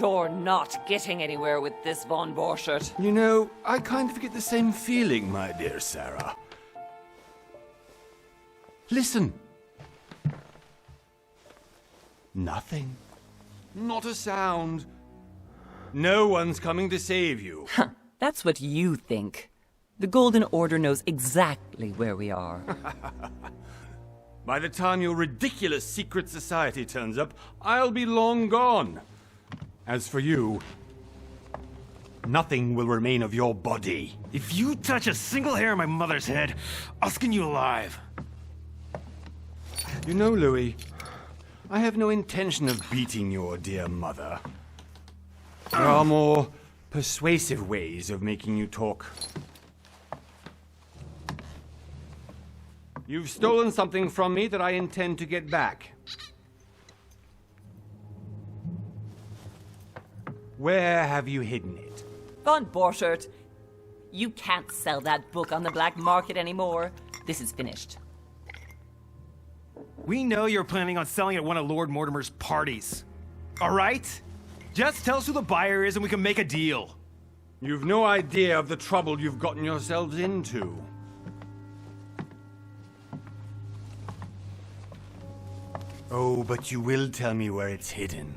You're not getting anywhere with this, von Borchert. You know, I kind of get the same feeling, my dear Sarah. Listen. Nothing. Not a sound. No one's coming to save you. That's what you think. The Golden Order knows exactly where we are. By the time your ridiculous secret society turns up, I'll be long gone. As for you, nothing will remain of your body. If you touch a single hair on my mother's head, I'll skin you alive. You know, Louis, I have no intention of beating your dear mother. There are more persuasive ways of making you talk. You've stolen something from me that I intend to get back. Where have you hidden it? Von Borchert, you can't sell that book on the black market anymore. This is finished. We know you're planning on selling at one of Lord Mortimer's parties. All right? Just tell us who the buyer is and we can make a deal. You've no idea of the trouble you've gotten yourselves into. Oh, but you will tell me where it's hidden.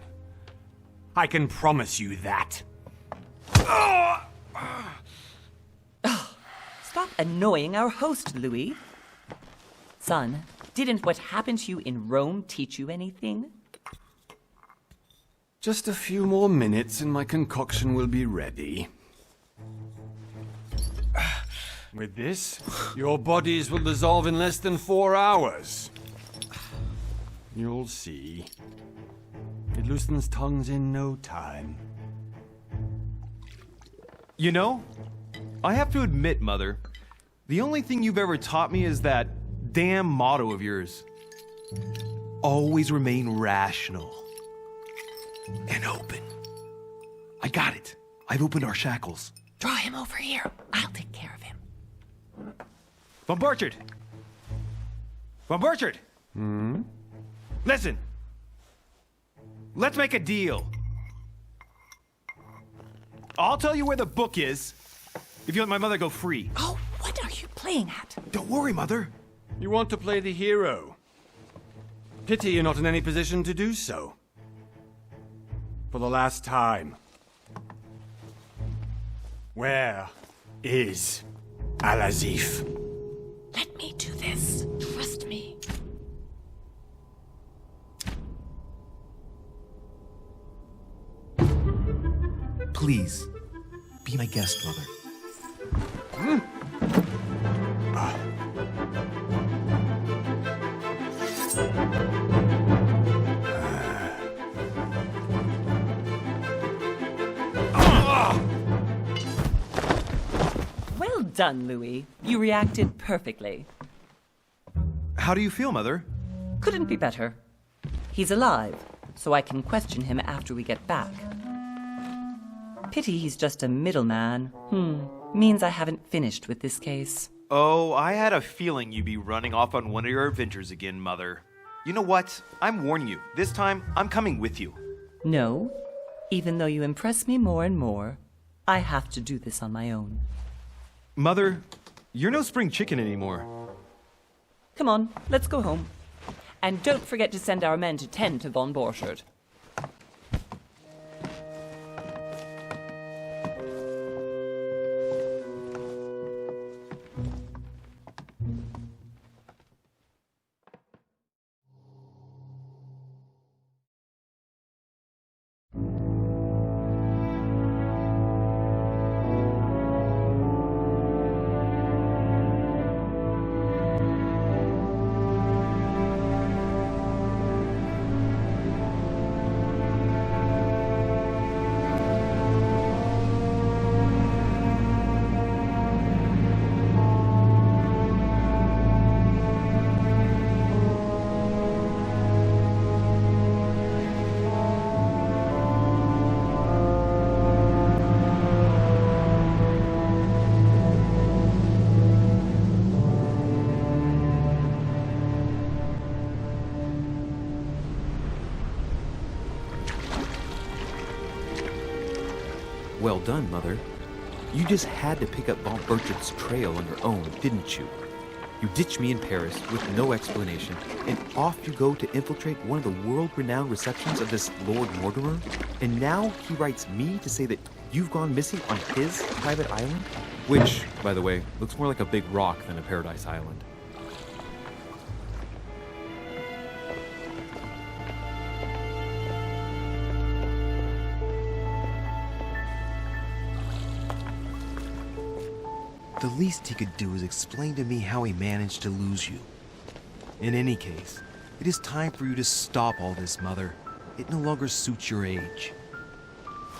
I can promise you that. Stop annoying our host, Louis. Son, didn't what happened to you in Rome teach you anything? Just a few more minutes and my concoction will be ready. With this, your bodies will dissolve in less than 4 hours. You'll see. It loosens tongues in no time. You know, I have to admit, Mother, the only thing you've ever taught me is that damn motto of yours. Always remain rational. And open. I got it. I've opened our shackles. Draw him over here. I'll take care of him. Von Borchert! Von Borchert! Listen. Let's make a deal. I'll tell you where the book is if you let my mother go free. Oh, what are you playing at? Don't worry, Mother. You want to play the hero. Pity you're not in any position to do so. For the last time. Where is Al-Azif? Let me do this. Trust me. Please, be my guest, Mother. Well done, Louis. You reacted perfectly. How do you feel, Mother? Couldn't be better. He's alive, so I can question him after we get back. Pity he's just a middleman. Means I haven't finished with this case. Oh, I had a feeling you'd be running off on one of your adventures again, Mother. You know what? I'm warning you. This time, I'm coming with you. No. Even though you impress me more and more, I have to do this on my own. Mother, you're no spring chicken anymore. Come on, let's go home. And don't forget to send our men to tend to von Borchert. Well done, Mother. You just had to pick up Von Burchard's trail on your own, didn't you? You ditched me in Paris with no explanation, and off you go to infiltrate one of the world-renowned receptions of this Lord Mortimer? And now he writes me to say that you've gone missing on his private island? Which, by the way, looks more like a big rock than a paradise island. The least he could do is explain to me how he managed to lose you. In any case, it is time for you to stop all this, Mother. It no longer suits your age.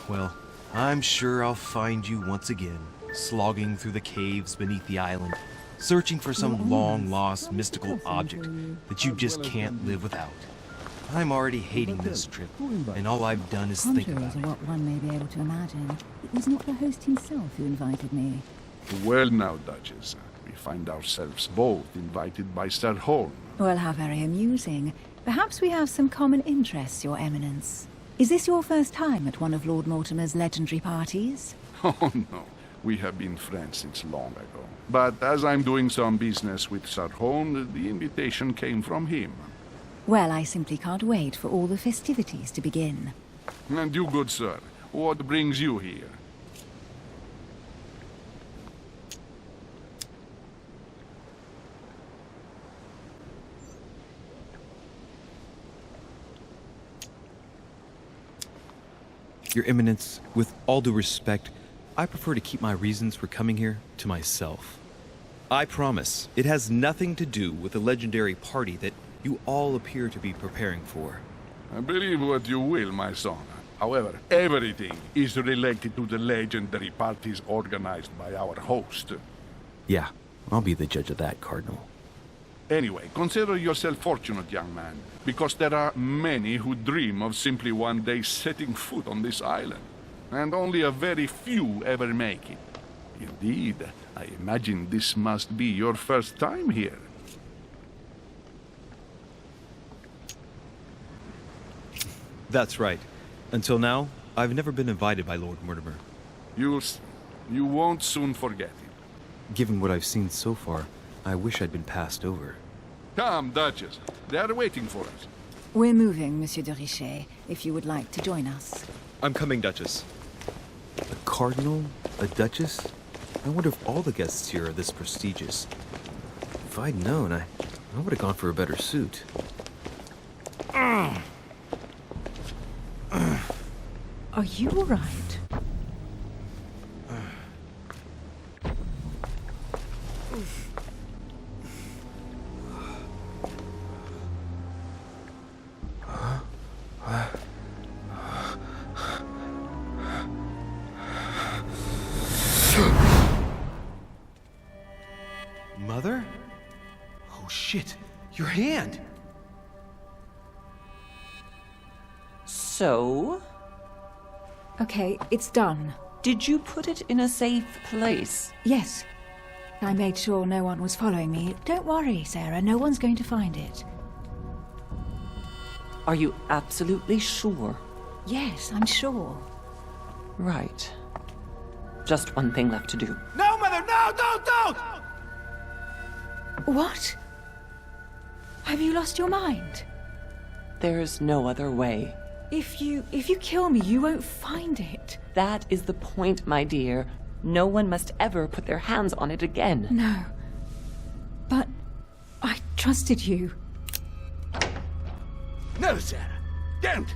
Well, I'm sure I'll find you once again, slogging through the caves beneath the island, searching for some long-lost mystical object that you just can't live without. I'm already hating this trip, and all I've done is think about Contours it. are what one may be able to imagine. It was not the host himself who invited me. Well now, Duchess, we find ourselves both invited by Sir Holm. Well, how very amusing. Perhaps we have some common interests, Your Eminence. Is this your first time at one of Lord Mortimer's legendary parties? Oh no, we have been friends since long ago. But as I'm doing some business with Sir Holm, the invitation came from him. Well, I simply can't wait for all the festivities to begin. And you, good sir, what brings you here? Your Eminence, with all due respect, I prefer to keep my reasons for coming here to myself. I promise, it has nothing to do with the legendary party that you all appear to be preparing for. Believe what you will, my son. However, everything is related to the legendary parties organized by our host. Yeah, I'll be the judge of that, Cardinal. Anyway, consider yourself fortunate, young man, because there are many who dream of simply one day setting foot on this island, and only a very few ever make it. Indeed, I imagine this must be your first time here. That's right. Until now, I've never been invited by Lord Mortimer. You won't soon forget it. Given what I've seen so far, I wish I'd been passed over. Come, Duchess. They are waiting for us. We're moving, Monsieur de Richet, if you would like to join us. I'm coming, Duchess. A cardinal? A duchess? I wonder if all the guests here are this prestigious. If I'd known, I would have gone for a better suit. Are you all right? Mother? Oh shit, your hand! So, Okay, it's done. did you put it in a safe place? Yes. I made sure no one was following me. Don't worry, Sarah, no one's going to find it. Are you absolutely sure? Yes, I'm sure. Right. Just one thing left to do. No, Mother, no, don't! What? Have you lost your mind? There's no other way. If you kill me, you won't find it. That is the point, my dear. No one must ever put their hands on it again. No. But I trusted you. No, Sarah, don't!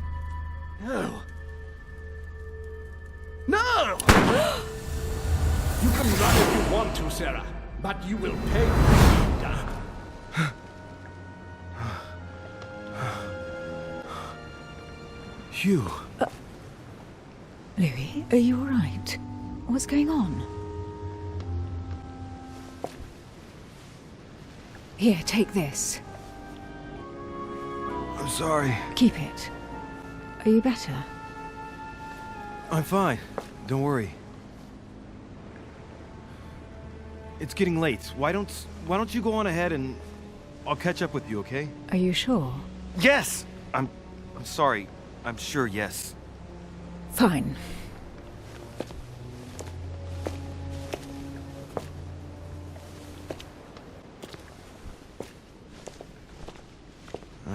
No. No! You can run if you want to, Sarah, but you will pay. Hugh. Louis, are you all right? What's going on? Here, take this. I'm sorry. Keep it. Are you better? I'm fine. Don't worry. It's getting late. Why don't you go on ahead and I'll catch up with you, okay? Are you sure? Yes! I'm sorry. I'm sure, yes. Fine.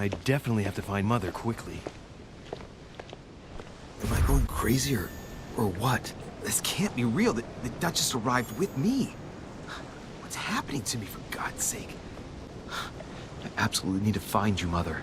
I definitely have to find Mother quickly. Am I going crazy or what? This can't be real. The Duchess arrived with me. What's happening to me, for God's sake? I absolutely need to find you, Mother.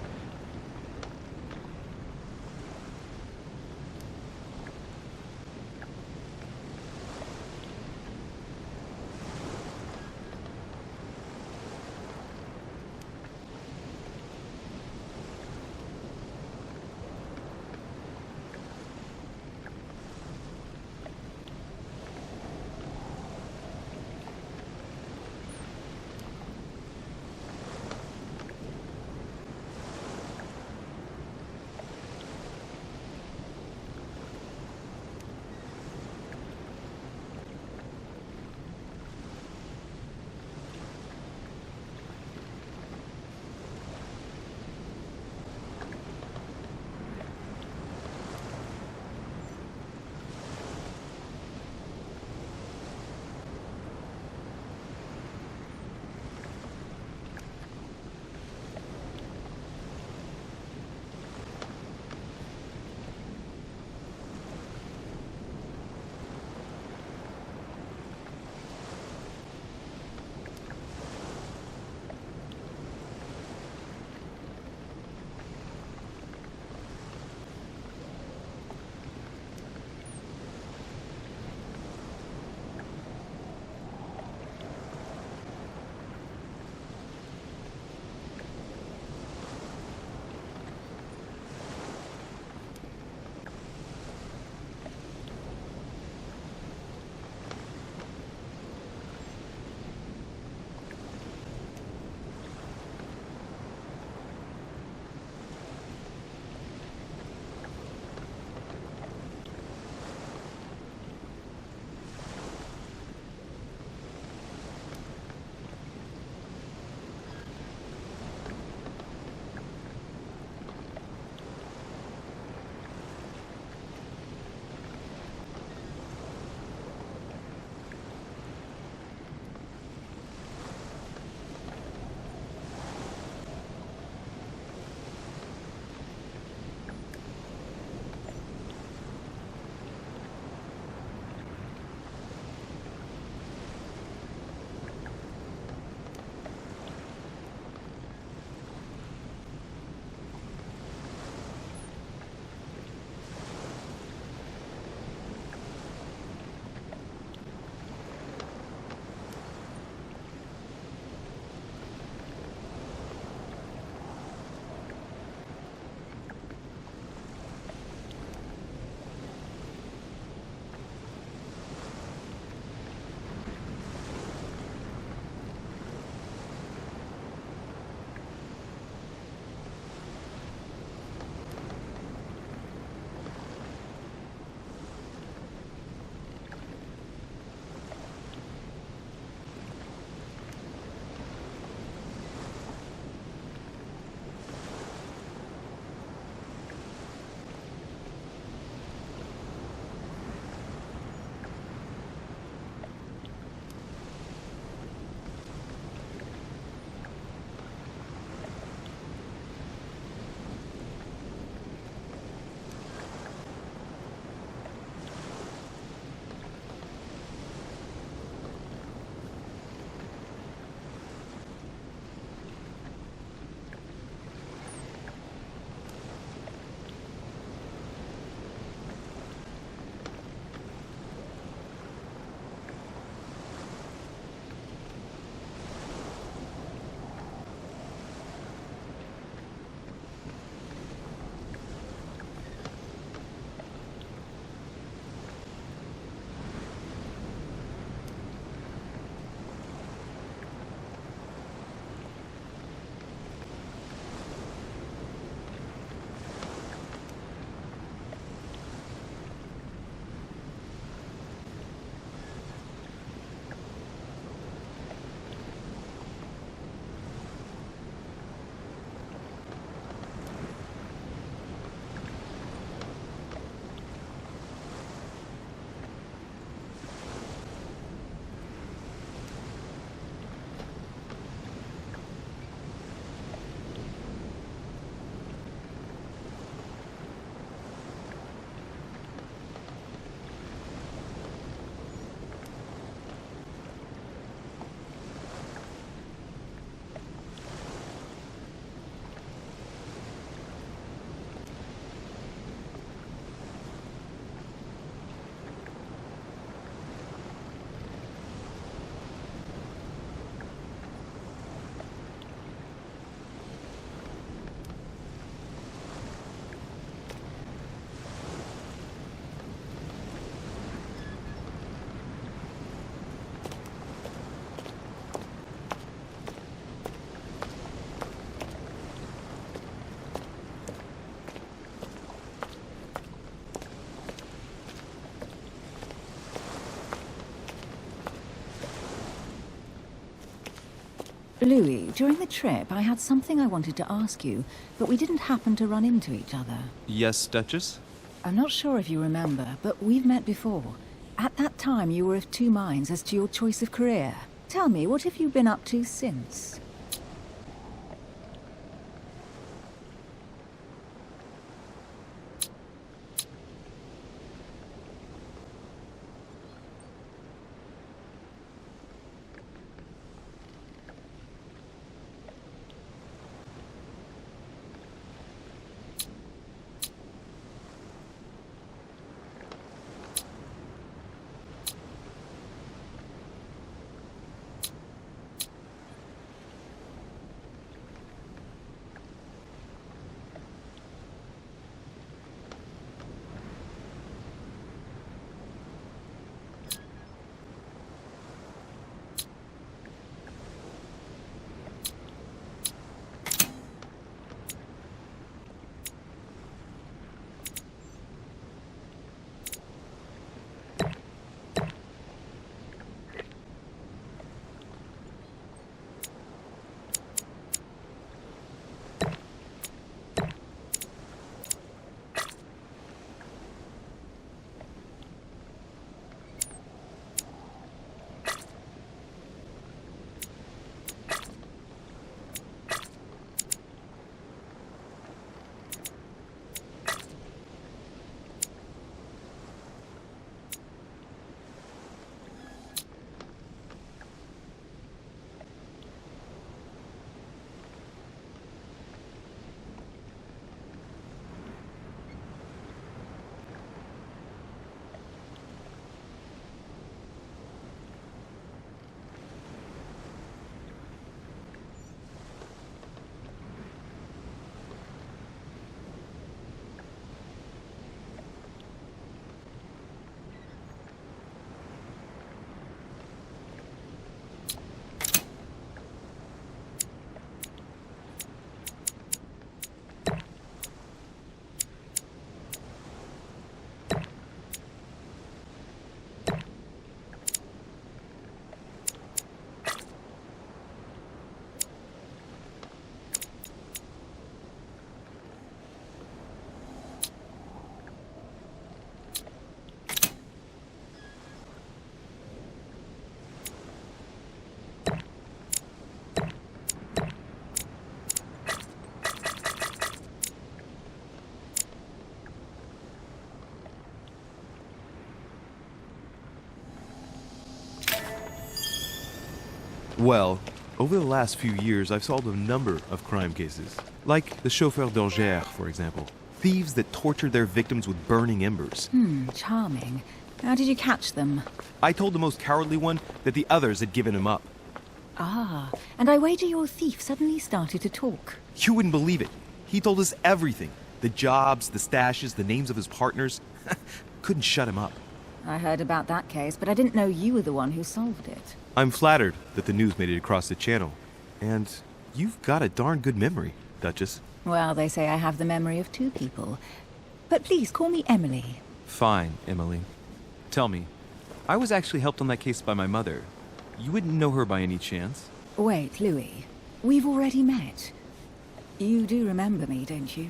Louis, during the trip, I had something I wanted to ask you, but we didn't happen to run into each other. Yes, Duchess? I'm not sure if you remember, but we've met before. At that time, you were of two minds as to your choice of career. Tell me, what have you been up to since? Well, over the last few years, I've solved a number of crime cases. Like the chauffeur d'Angers, for example. Thieves that tortured their victims with burning embers. Charming. How did you catch them? I told the most cowardly one that the others had given him up. Ah, and I wager your thief suddenly started to talk. You wouldn't believe it. He told us everything. The jobs, the stashes, the names of his partners. Couldn't shut him up. I heard about that case, but I didn't know you were the one who solved it. I'm flattered that the news made it across the channel. And you've got a darn good memory, Duchess. Well, they say I have the memory of two people. But please call me Emily. Fine, Emily. Tell me, I was actually helped on that case by my mother. You wouldn't know her by any chance? Wait, Louis. We've already met. You do remember me, don't you?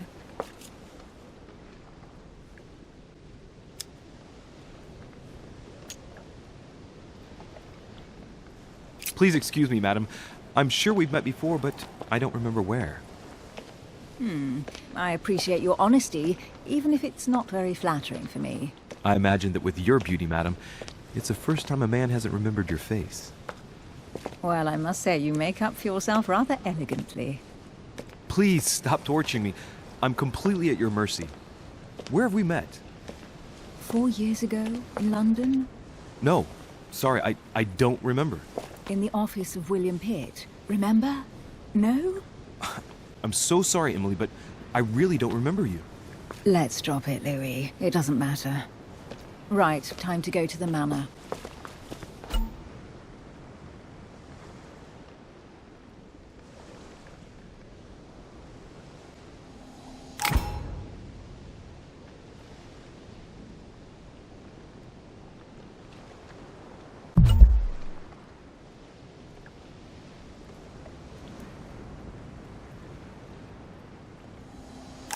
Please excuse me, madam. I'm sure we've met before, but I don't remember where. I appreciate your honesty, even if it's not very flattering for me. I imagine that with your beauty, madam, it's the first time a man hasn't remembered your face. Well, I must say you make up for yourself rather elegantly. Please stop torturing me. I'm completely at your mercy. Where have we met? 4 years ago, in London? No. Sorry, I don't remember. In the office of William Pitt. Remember? No? I'm so sorry, Emily, but I really don't remember you. Let's drop it, Louis. It doesn't matter. Right, time to go to the manor.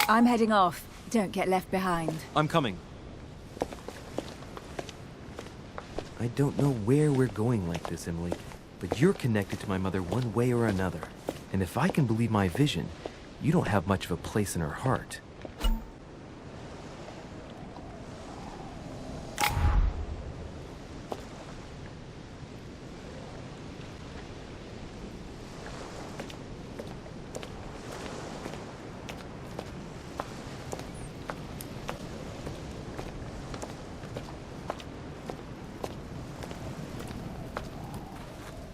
I'm heading off. Don't get left behind. I'm coming. I don't know where we're going like this, Emily, but you're connected to my mother one way or another. And if I can believe my vision, you don't have much of a place in her heart.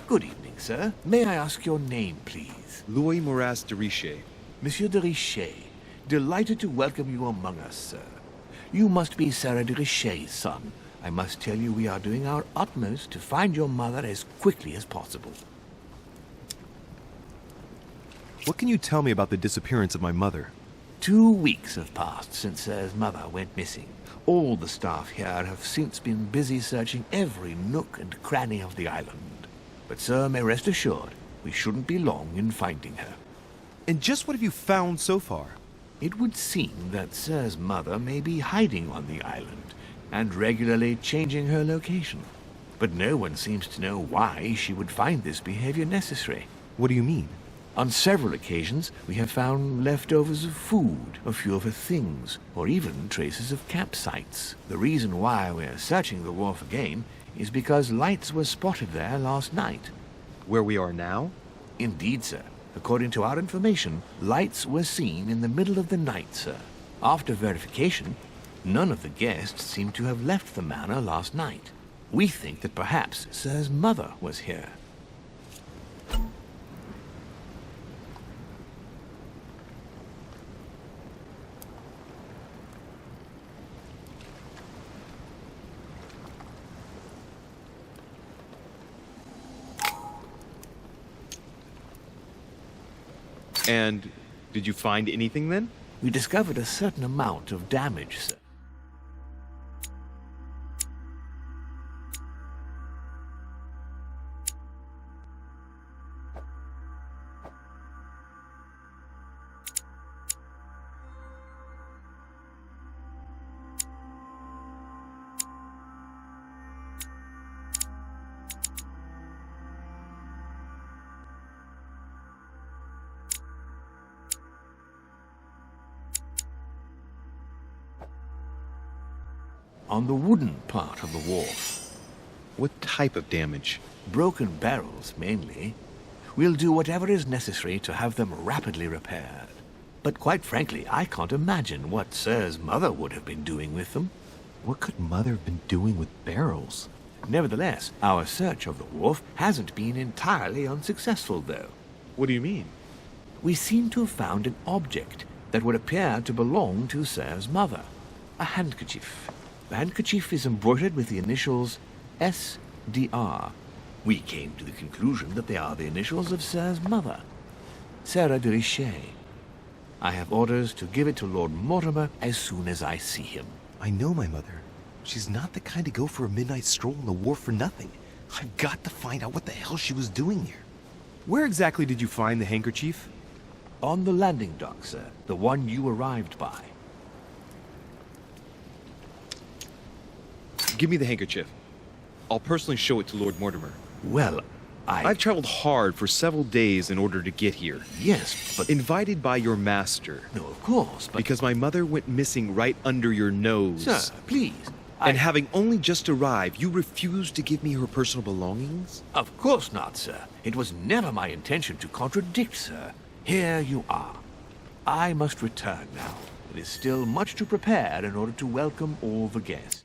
Good evening, sir. May I ask your name, please? Louis Moras de Richer. Monsieur de Richer. Delighted to welcome you among us, sir. You must be Sarah de Richer's son. I must tell you we are doing our utmost to find your mother as quickly as possible. What can you tell me about the disappearance of my mother? 2 weeks have passed since Sir's mother went missing. All the staff here have since been busy searching every nook and cranny of the island. But Sir may rest assured, we shouldn't be long in finding her. And just what have you found so far? It would seem that Sir's mother may be hiding on the island and regularly changing her location. But no one seems to know why she would find this behavior necessary. What do you mean? On several occasions, we have found leftovers of food, a few of her things, or even traces of campsites. The reason why we're searching the wharf again is because lights were spotted there last night. Where we are now? Indeed, sir. According to our information, lights were seen in the middle of the night, sir. After verification, none of the guests seem to have left the manor last night. We think that perhaps Sir's mother was here. And did you find anything then? We discovered a certain amount of damage, sir. On the wooden part of the wharf. What type of damage? Broken barrels, mainly. We'll do whatever is necessary to have them rapidly repaired. But quite frankly, I can't imagine what Sir's mother would have been doing with them. What could Mother have been doing with barrels? Nevertheless, our search of the wharf hasn't been entirely unsuccessful, though. What do you mean? We seem to have found an object that would appear to belong to Sir's mother. A handkerchief. The handkerchief is embroidered with the initials S.D.R. We came to the conclusion that they are the initials of Sir's mother, Sarah de Richer. I have orders to give it to Lord Mortimer as soon as I see him. I know my mother. She's not the kind to go for a midnight stroll on the wharf for nothing. I've got to find out what the hell she was doing here. Where exactly did you find the handkerchief? On the landing dock, sir. The one you arrived by. Give me the handkerchief. I'll personally show it to Lord Mortimer. Well, I've traveled hard for several days in order to get here. Yes, but... Invited by your master. No, of course, but... Because my mother went missing right under your nose. Sir, please. And having only just arrived, you refused to give me her personal belongings? Of course not, sir. It was never my intention to contradict, sir. Here you are. I must return now. It is still much to prepare in order to welcome all the guests.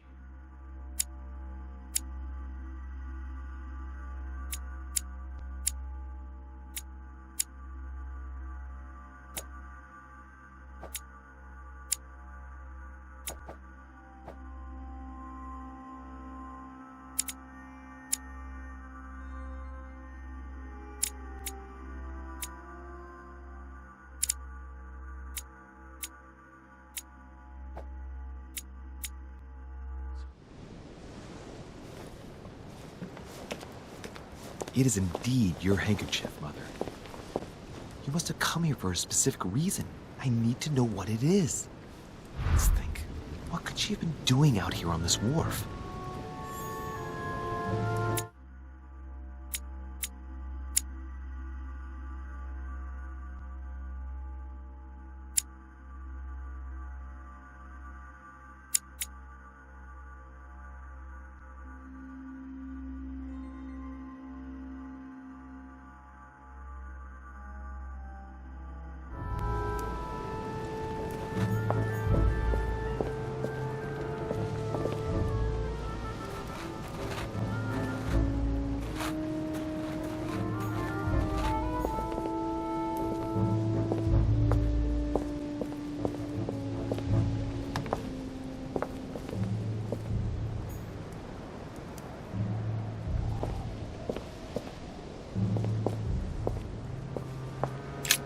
It is indeed your handkerchief, Mother. You must have come here for a specific reason. I need to know what it is. Let's think. What could she have been doing out here on this wharf?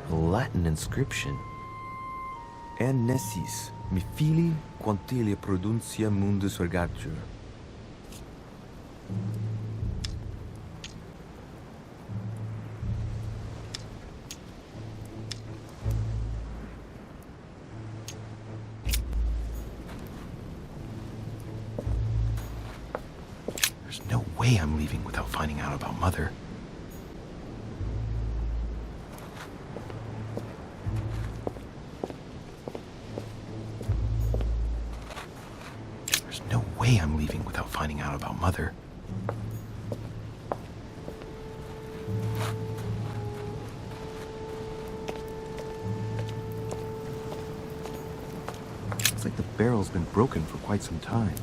A Latin inscription. Nescis, mi fili quantilia produncia mundus ergatur. There's no way I'm leaving without finding out about Mother. There's no way I'm leaving without finding out about Mother. Looks like the barrel's been broken for quite some time.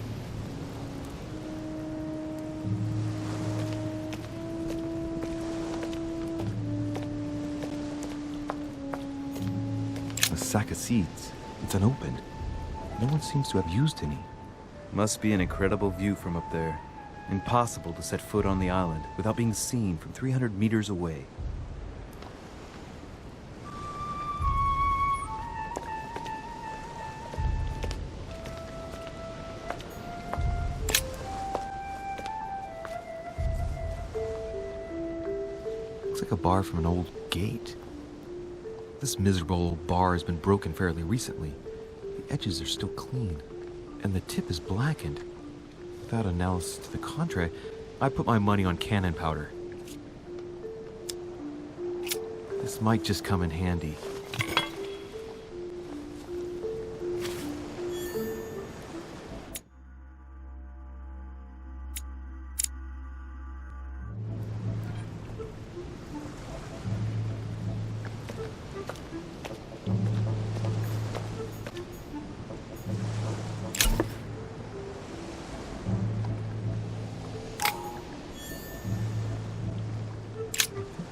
A sack of seeds. It's unopened. No one seems to have used any. Must be an incredible view from up there. Impossible to set foot on the island without being seen from 300 meters away. Looks like a bar from an old gate. This miserable old bar has been broken fairly recently. The edges are still clean, and the tip is blackened. Without analysis to the contrary, I put my money on cannon powder. This might just come in handy.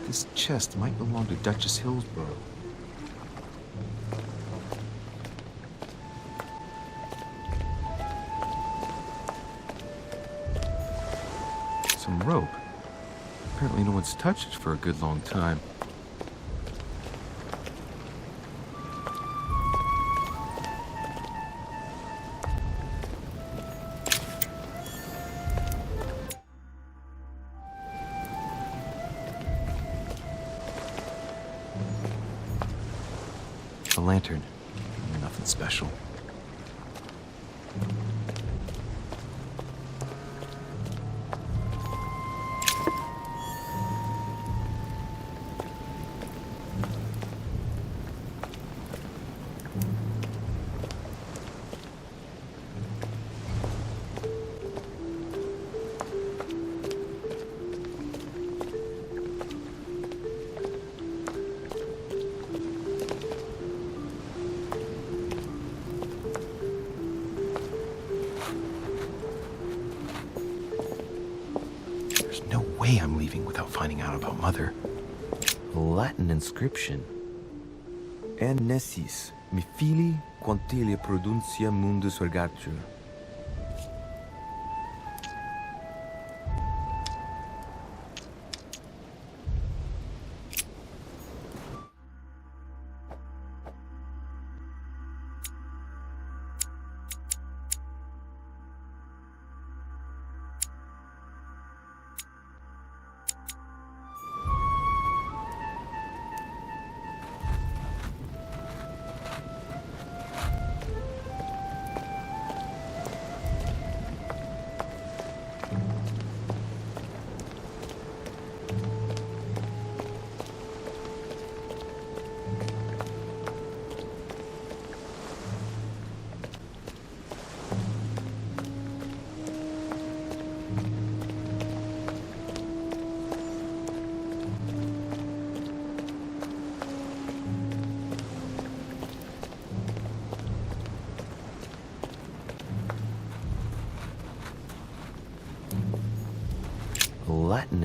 This chest might belong to Duchess Hillsborough. Some rope. Apparently no one's touched it for a good long time. A lantern. Nothing special. No way I'm leaving without finding out about Mother. A Latin inscription. Nescis, mi fili quantilia produncia mundus ergatur.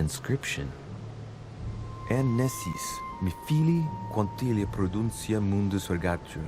inscription. En nessis, mi fili quantilia produncia mundus ergatur.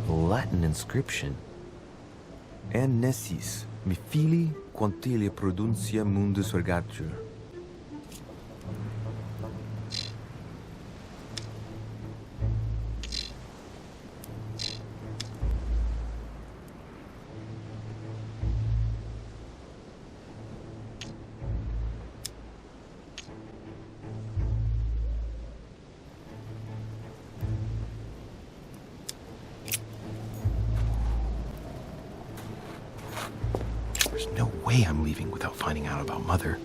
Latin inscription. En nessis, mi fili quantilia produncia mundus ergatur. There's no way I'm leaving without finding out about Mother.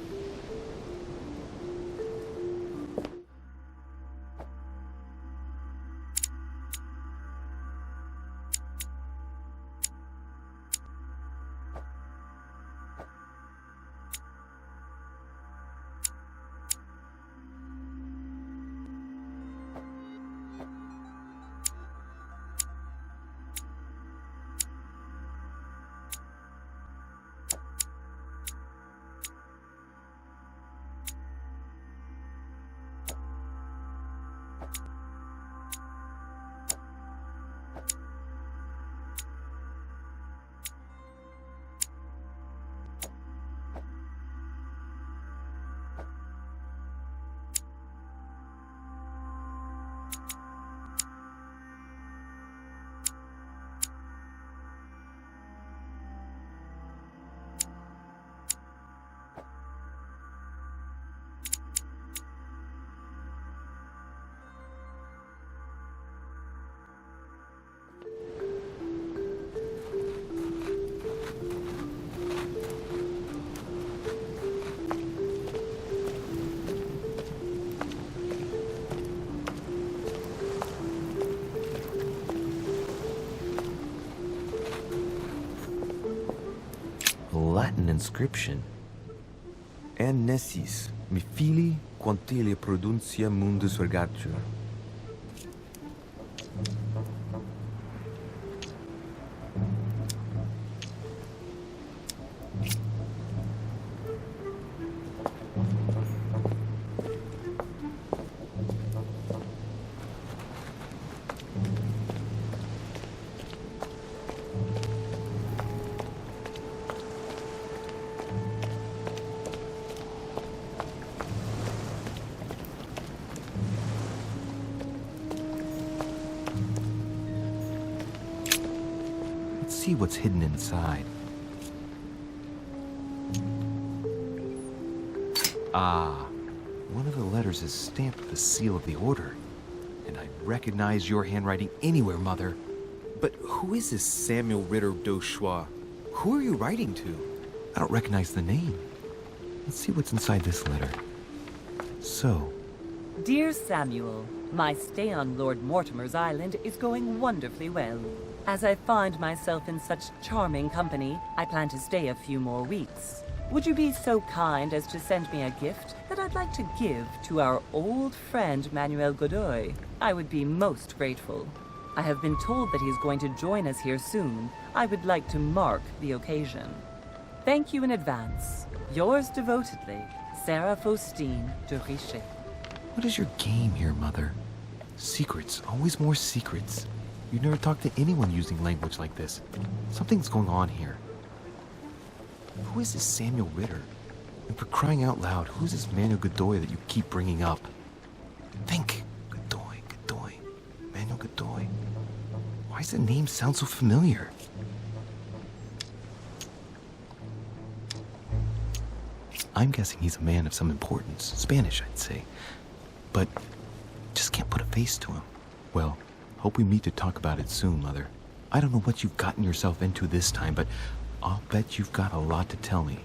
Latin inscription. En nessis, mi fili quantilia produncia mundus ergatur. Let's see what's hidden inside. Ah, one of the letters is stamped with the seal of the Order. And I recognize your handwriting anywhere, Mother. But who is this Samuel Ritter d'Auchois? Who are you writing to? I don't recognize the name. Let's see what's inside this letter. So, Dear Samuel, my stay on Lord Mortimer's island is going wonderfully well. As I find myself in such charming company, I plan to stay a few more weeks. Would you be so kind as to send me a gift that I'd like to give to our old friend Manuel Godoy? I would be most grateful. I have been told that he is going to join us here soon. I would like to mark the occasion. Thank you in advance. Yours devotedly, Sarah Faustine de Richet. what is your game here, Mother? Secrets, always more secrets. You never talk to anyone using language like this. Something's going on here. Who is this Samuel Ritter? And for crying out loud, who's this Manuel Godoy that you keep bringing up? Think! Godoy. Manuel Godoy. Why does the name sound so familiar? I'm guessing he's a man of some importance. Spanish, I'd say. But just can't put a face to him. Well, hope we meet to talk about it soon, Mother. I don't know what you've gotten yourself into this time, but I'll bet you've got a lot to tell me.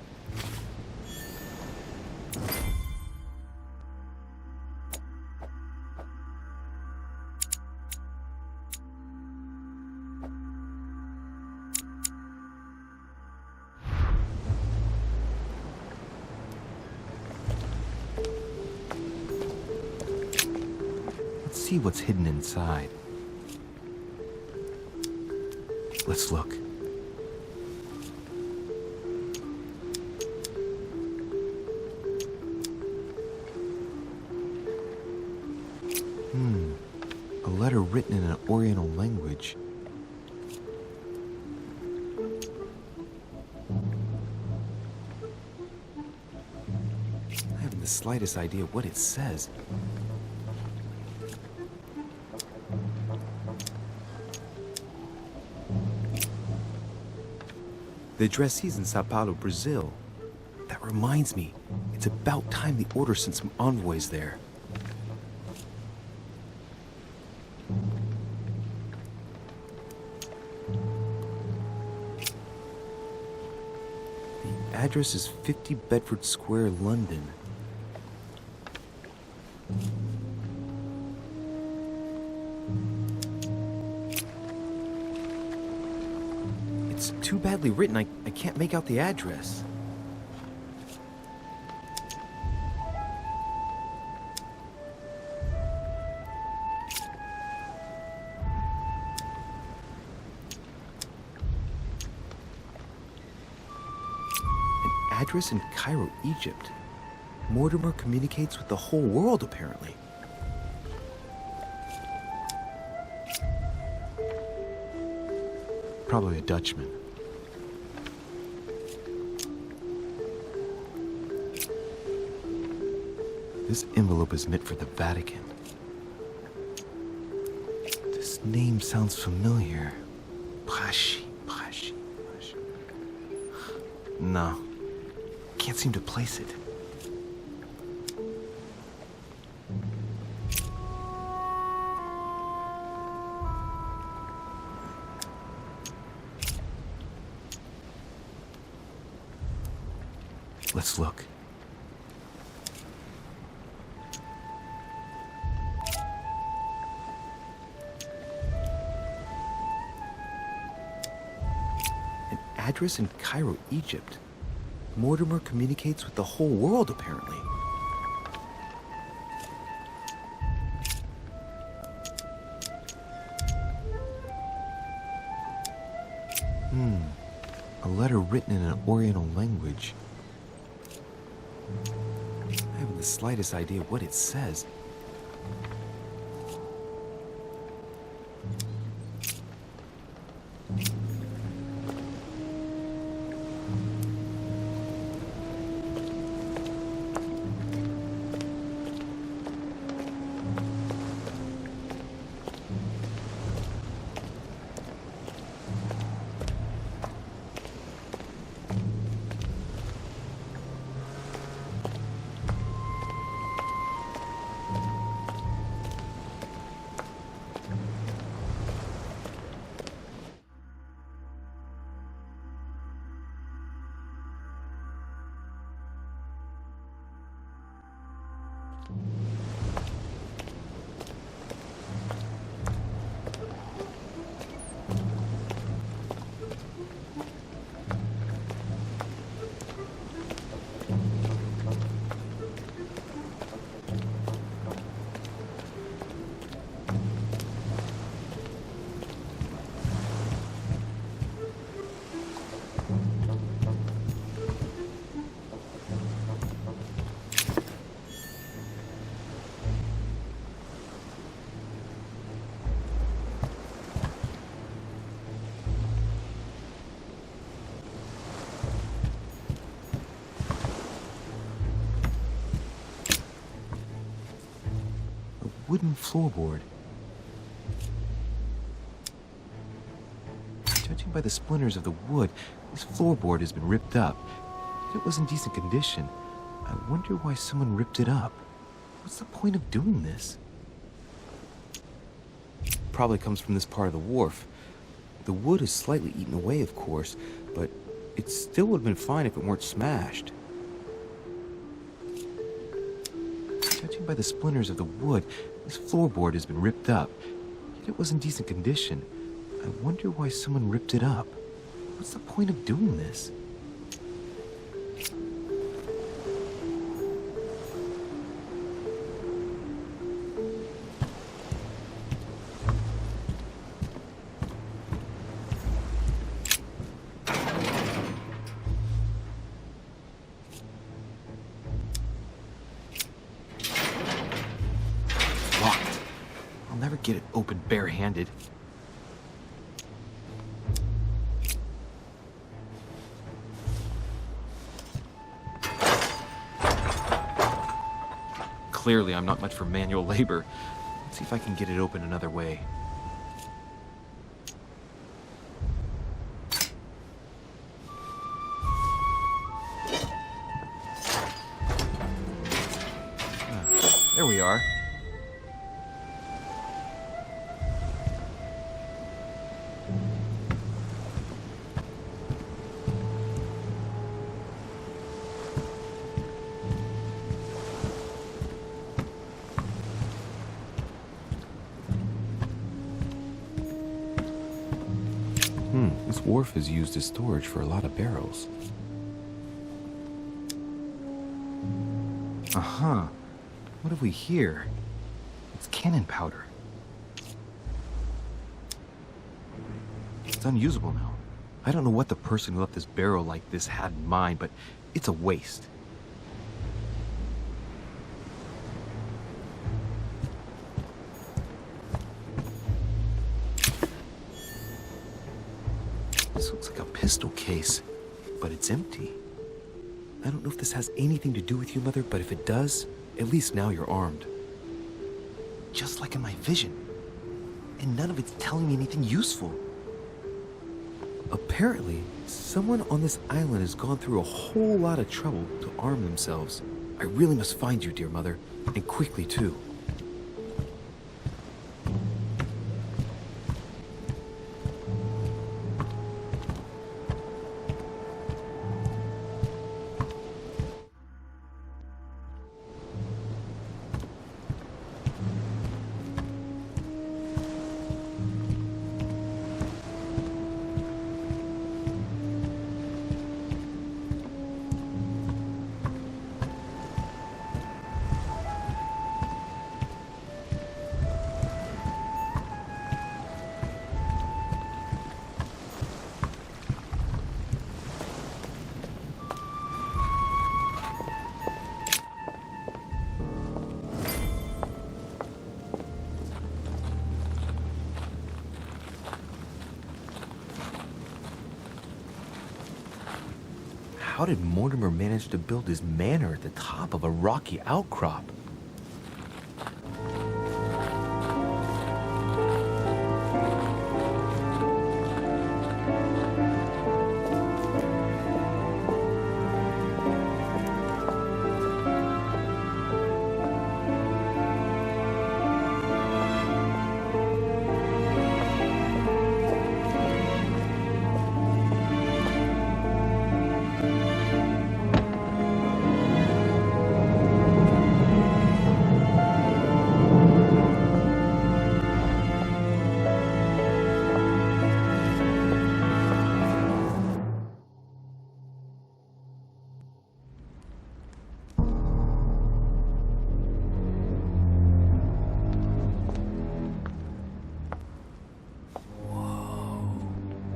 Let's see what's hidden inside. Let's look. A letter written in an Oriental language. I haven't the slightest idea what it says. The addressee's in Sao Paulo, Brazil. That reminds me, it's about time the Order sent some envoys there. The address is 50 Bedford Square, London. It's too badly written, I can't make out the address. An address in Cairo, Egypt. Mortimer communicates with the whole world, apparently. Probably a Dutchman. This envelope is meant for the Vatican. This name sounds familiar. Prashi. No. Can't seem to place it. Let's look. An address in Cairo, Egypt. Mortimer communicates with the whole world, apparently. A letter written in an Oriental language. I haven't the slightest idea what it says. wooden floorboard. Judging by the splinters of the wood, this floorboard has been ripped up. It was in decent condition. I wonder why someone ripped it up. What's the point of doing this? Probably comes from this part of the wharf. The wood is slightly eaten away, of course, but it still would have been fine if it weren't smashed. Judging by the splinters of the wood, this floorboard has been ripped up. Yet it was in decent condition. I wonder why someone ripped it up. What's the point of doing this? Locked. I'll never get it open barehanded. Clearly, I'm not much for manual labor. Let's see if I can get it open another way. There we are. This wharf is used as storage for a lot of barrels. Uh-huh. What have we here? It's cannon powder. It's unusable now. I don't know what the person who left this barrel like this had in mind, but it's a waste. This looks like a pistol case, but it's empty. I don't know if this has anything to do with you, Mother, but if it does, at least now you're armed. Just like in my vision. And none of it's telling me anything useful. Apparently, someone on this island has gone through a whole lot of trouble to arm themselves. I really must find you, dear Mother, and quickly too. How did Mortimer manage to build his manor at the top of a rocky outcrop?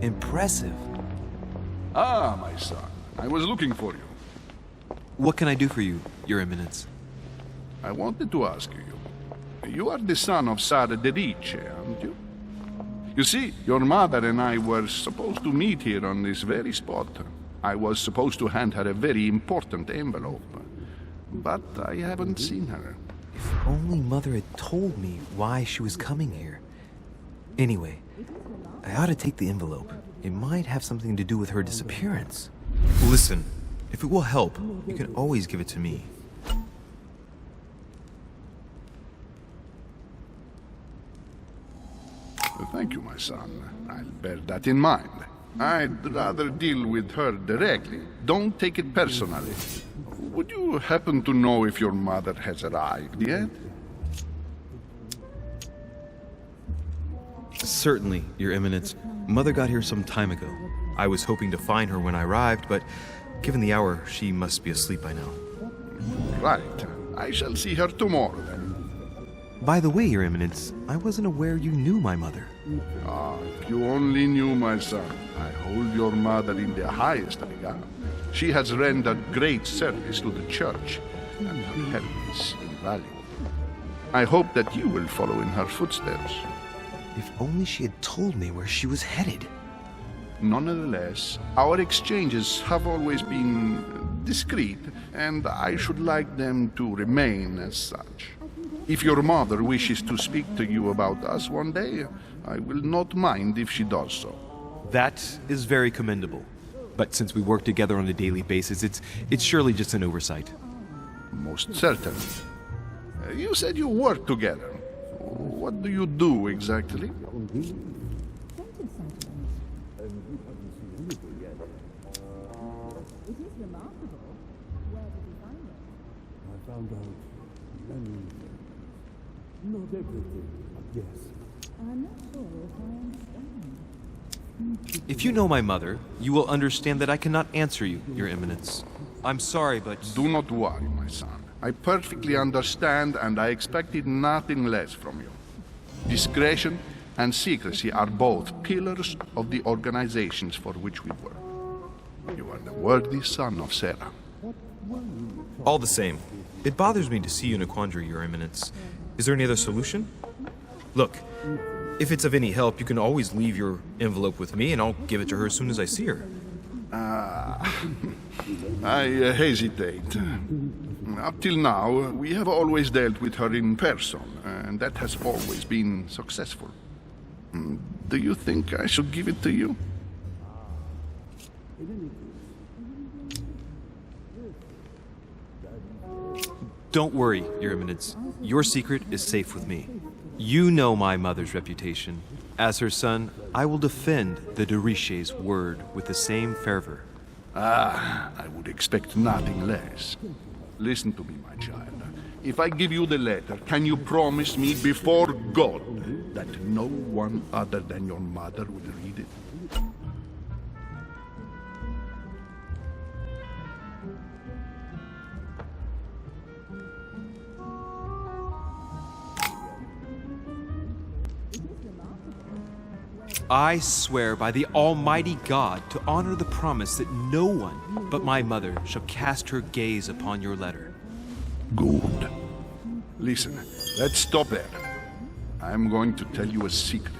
Impressive. Ah, my son. I was looking for you. What can I do for you, Your Eminence? I wanted to ask you. You are the son of Sara de Riche, aren't you? You see, your mother and I were supposed to meet here on this very spot. I was supposed to hand her a very important envelope. But I haven't seen her. If only Mother had told me why she was coming here. Anyway, I ought to take the envelope. It might have something to do with her disappearance. Listen, if it will help, you can always give it to me. Thank you, my son. I'll bear that in mind. I'd rather deal with her directly. Don't take it personally. Would you happen to know if your mother has arrived yet? Certainly, Your Eminence. Mother got here some time ago. I was hoping to find her when I arrived, but given the hour, she must be asleep by now. Right. I shall see her tomorrow, then. By the way, Your Eminence, I wasn't aware you knew my mother. Ah, if you only knew, my son. I hold your mother in the highest regard. She has rendered great service to the church, and her help is invaluable. I hope that you will follow in her footsteps. If only she had told me where she was headed. Nonetheless, our exchanges have always been discreet, and I should like them to remain as such. If your mother wishes to speak to you about us one day, I will not mind if she does so. That is very commendable. But since we work together on a daily basis, it's surely just an oversight. Most certainly. You said you work together. What do you do exactly? If you know my mother, you will understand that I cannot answer you, Your Eminence. I'm sorry, but... Do not worry, my son. I perfectly understand, and I expected nothing less from you. Discretion and secrecy are both pillars of the organizations for which we work. You are the worthy son of Sarah. All the same, it bothers me to see you in a quandary, Your Eminence. Is there any other solution? Look, if it's of any help, you can always leave your envelope with me, and I'll give it to her as soon as I see her. I hesitate. Up till now, we have always dealt with her in person, and that has always been successful. Do you think I should give it to you? Don't worry, Your Eminence. Your secret is safe with me. You know my mother's reputation. As her son, I will defend the de Richet's word with the same fervor. I would expect nothing less. Listen to me, my child. If I give you the letter, can you promise me before God that no one other than your mother will read it? I swear by the Almighty God to honor the promise that no one but my mother shall cast her gaze upon your letter. Good. Listen, let's stop there. I'm going to tell you a secret,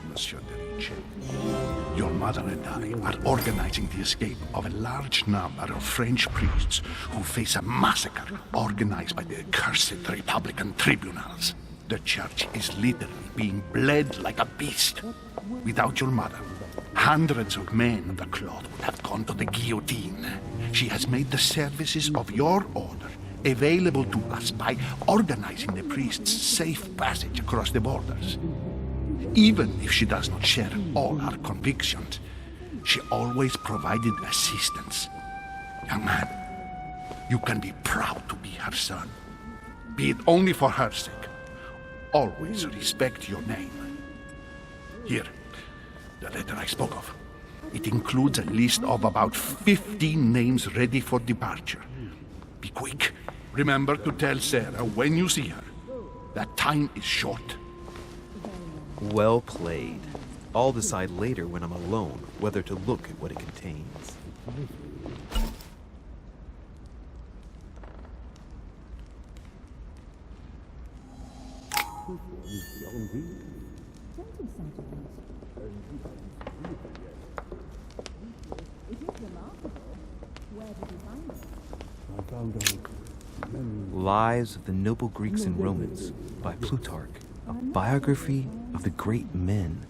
Monsieur de Richet. Your mother and I are organizing the escape of a large number of French priests who face a massacre organized by the accursed Republican tribunals. The church is literally being bled like a beast. Without your mother, hundreds of men of the cloth would have gone to the guillotine. She has made the services of your order available to us by organizing the priests' safe passage across the borders. Even if she does not share all our convictions, she always provided assistance. Young man, you can be proud to be her son. Be it only for her sake. Always respect your name. Here, the letter I spoke of. It includes a list of about 15 names ready for departure. Be quick. Remember to tell Sarah when you see her that time is short. Well played. I'll decide later when I'm alone whether to look at what it contains. Lives of the Noble Greeks and Romans by Plutarch, a biography of the great men.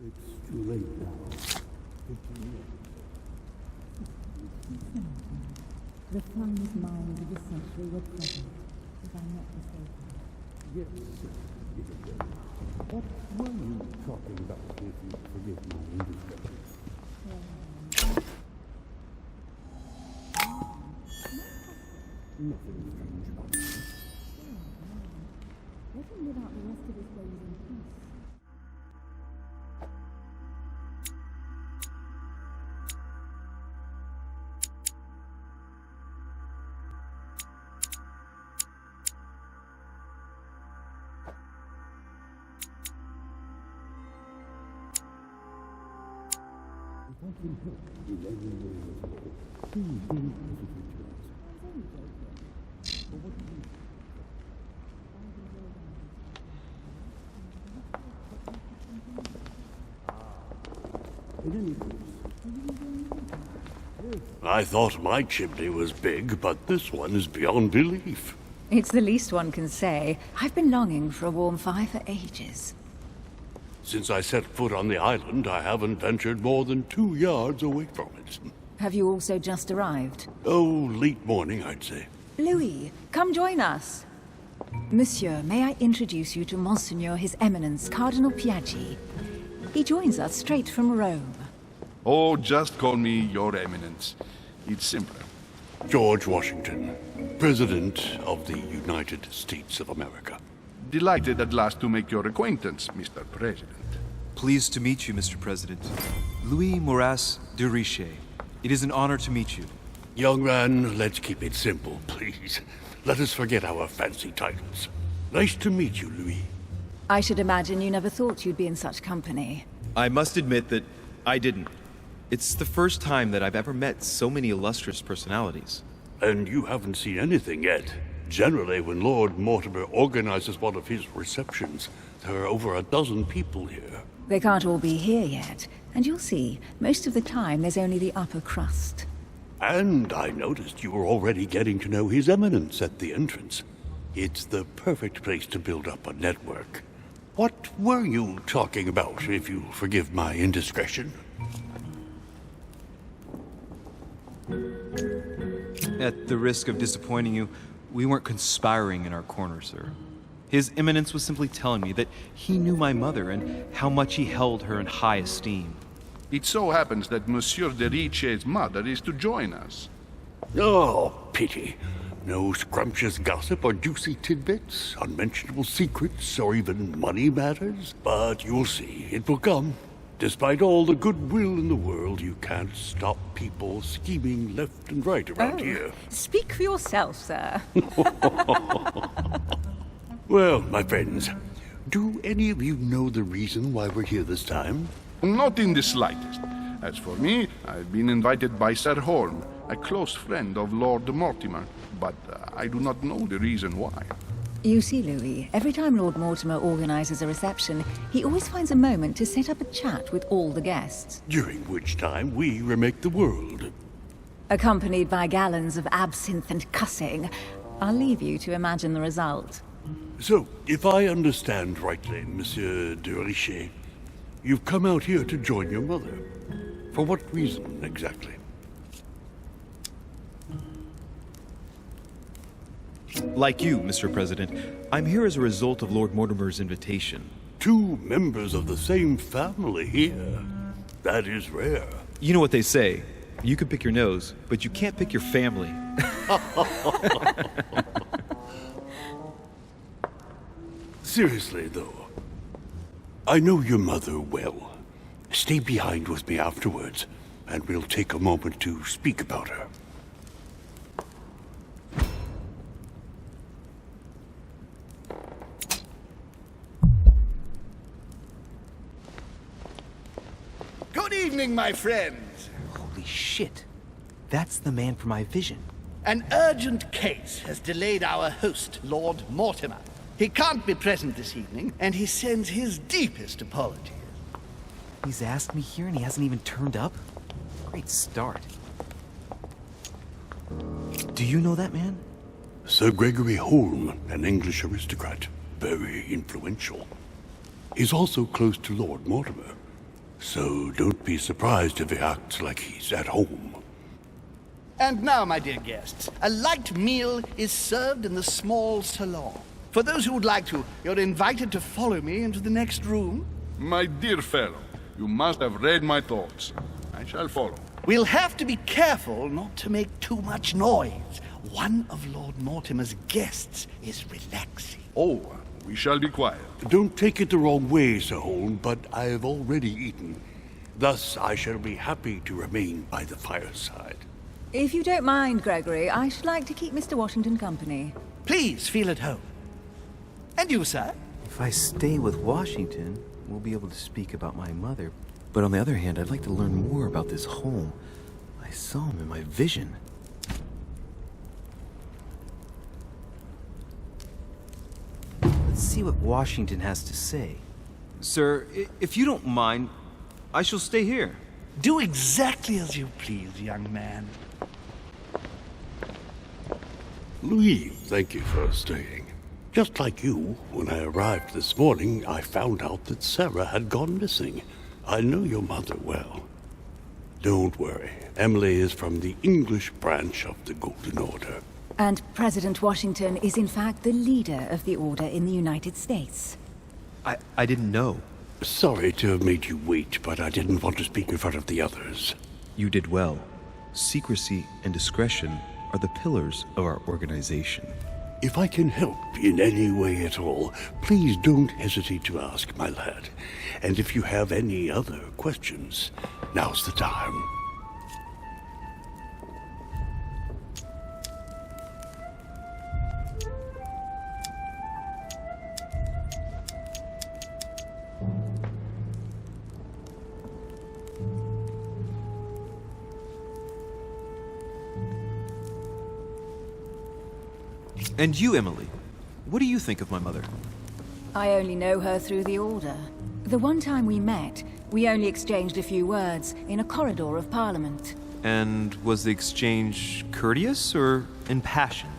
It's too late now. The finest mind of the century were present, if I'm not mistaken. Yes, sir. What were you talking about, if you forgive my indiscretion? Nothing strange about it. Let him live out the rest of his days in peace. If I can help you lay your way with me, please do it if you choose. But what do you in any case, I thought my chimney was big, but this one is beyond belief. It's the least one can say. I've been longing for a warm fire for ages. Since I set foot on the island, I haven't ventured more than 2 yards away from it. Have you also just arrived? Oh, late morning, I'd say. Louis, come join us. Monsieur, may I introduce you to Monseigneur His Eminence, Cardinal Piaggi. He joins us straight from Rome. Oh, just call me Your Eminence. It's simpler. George Washington, President of the United States of America. Delighted at last to make your acquaintance, Mr. President. Pleased to meet you, Mr. President. Louis Maurras de Richet. It is an honor to meet you. Young man, let's keep it simple, please. Let us forget our fancy titles. Nice to meet you, Louis. I should imagine you never thought you'd be in such company. I must admit that I didn't. It's the first time that I've ever met so many illustrious personalities. And you haven't seen anything yet. Generally, when Lord Mortimer organizes one of his receptions, there are over a dozen people here. They can't all be here yet, and you'll see, most of the time there's only the upper crust. And I noticed you were already getting to know His Eminence at the entrance. It's the perfect place to build up a network. What were you talking about, if you'll forgive my indiscretion? At the risk of disappointing you, we weren't conspiring in our corner, sir. His Eminence was simply telling me that he knew my mother and how much he held her in high esteem. It so happens that Monsieur de Richet's mother is to join us. Oh, pity. No scrumptious gossip or juicy tidbits, unmentionable secrets, or even money matters. But you'll see, it will come. Despite all the goodwill in the world, you can't stop people scheming left and right around here. Speak for yourself, sir. Well, my friends, do any of you know the reason why we're here this time? Not in the slightest. As for me, I've been invited by Sir Horn, a close friend of Lord Mortimer, but I do not know the reason why. You see, Louis, every time Lord Mortimer organizes a reception, he always finds a moment to set up a chat with all the guests. During which time we remake the world. Accompanied by gallons of absinthe and cussing. I'll leave you to imagine the result. So, if I understand rightly, Monsieur de Richet, you've come out here to join your mother. For what reason, exactly? Like you, Mr. President, I'm here as a result of Lord Mortimer's invitation. 2 members of the same family here. That is rare. You know what they say, You can pick your nose, but you can't pick your family. Seriously, though, I know your mother well. Stay behind with me afterwards, and we'll take a moment to speak about her. Good evening, my friends. Holy shit. That's the man from my vision. An urgent case has delayed our host, Lord Mortimer. He can't be present this evening, and he sends his deepest apologies. He's asked me here and he hasn't even turned up? Great start. Do you know that man? Sir Gregory Holm, an English aristocrat. Very influential. He's also close to Lord Mortimer. So don't be surprised if he acts like he's at home. And now, my dear guests, a light meal is served in the small salon. For those who would like to, you're invited to follow me into the next room. My dear fellow, you must have read my thoughts. I shall follow. We'll have to be careful not to make too much noise. One of Lord Mortimer's guests is relaxing. Oh, we shall be quiet. Don't take it the wrong way, Sir Holm, but I have already eaten. Thus, I shall be happy to remain by the fireside. If you don't mind, Gregory, I should like to keep Mr. Washington company. Please feel at home. And you, sir? If I stay with Washington, we'll be able to speak about my mother. But on the other hand, I'd like to learn more about this home. I saw him in my vision. Let's see what Washington has to say. Sir, if you don't mind, I shall stay here. Do exactly as you please, young man. Louis, thank you for staying. Just like you, when I arrived this morning, I found out that Sarah had gone missing. I know your mother well. Don't worry. Emily is from the English branch of the Golden Order. And President Washington is in fact the leader of the Order in the United States. I didn't know. Sorry to have made you wait, but I didn't want to speak in front of the others. You did well. Secrecy and discretion are the pillars of our organization. If I can help in any way at all, please don't hesitate to ask, my lad. And if you have any other questions, now's the time. And you, Emily, what do you think of my mother? I only know her through the Order. The one time we met, we only exchanged a few words in a corridor of Parliament. And was the exchange courteous or impassioned?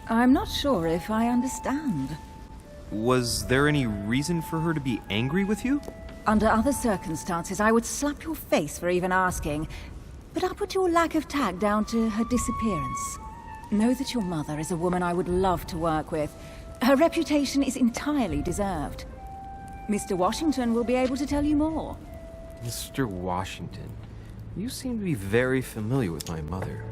I'm not sure if I understand. Was there any reason for her to be angry with you? Under other circumstances, I would slap your face for even asking, but I'll put your lack of tact down to her disappearance. Know that your mother is a woman I would love to work with. Her reputation is entirely deserved. Mr. Washington will be able to tell you more. Mr. Washington, you seem to be very familiar with my mother.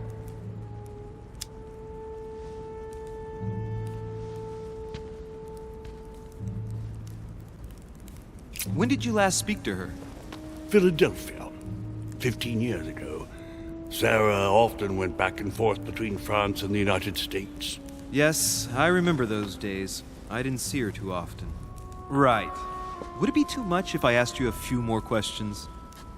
When did you last speak to her? Philadelphia, 15 years ago. Sarah often went back and forth between France and the United States. Yes, I remember those days. I didn't see her too often. Right. Would it be too much if I asked you a few more questions?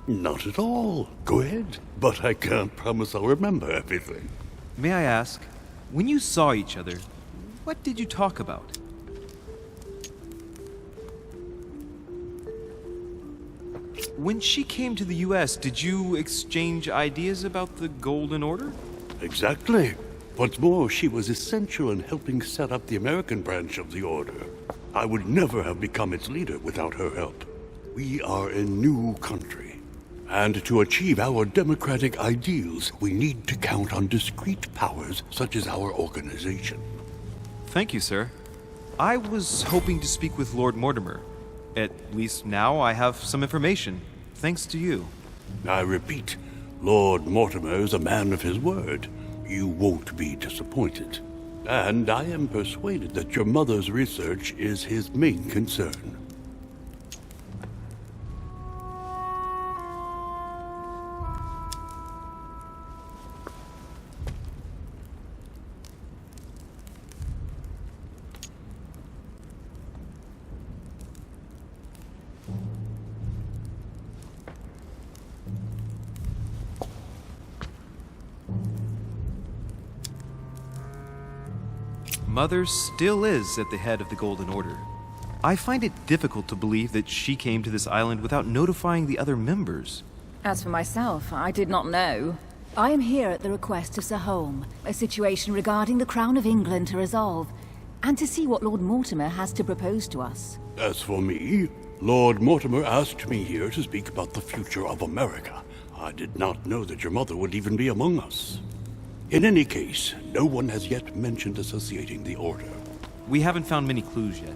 Not at all. Go ahead. But I can't promise I'll remember everything. May I ask, when you saw each other, what did you talk about? When she came to the U.S., did you exchange ideas about the Golden Order? Exactly. What's more, she was essential in helping set up the American branch of the Order. I would never have become its leader without her help. We are a new country. And to achieve our democratic ideals, we need to count on discrete powers such as our organization. Thank you, sir. I was hoping to speak with Lord Mortimer. At least now I have some information, thanks to you. I repeat, Lord Mortimer is a man of his word. You won't be disappointed. And I am persuaded that your mother's research is his main concern. Mother still is at the head of the Golden Order. I find it difficult to believe that she came to this island without notifying the other members. As for myself, I did not know. I am here at the request of Sir Holm, a situation regarding the Crown of England to resolve, and to see what Lord Mortimer has to propose to us. As for me, Lord Mortimer asked me here to speak about the future of America. I did not know that your mother would even be among us. In any case, no one has yet mentioned associating the Order. We haven't found many clues yet.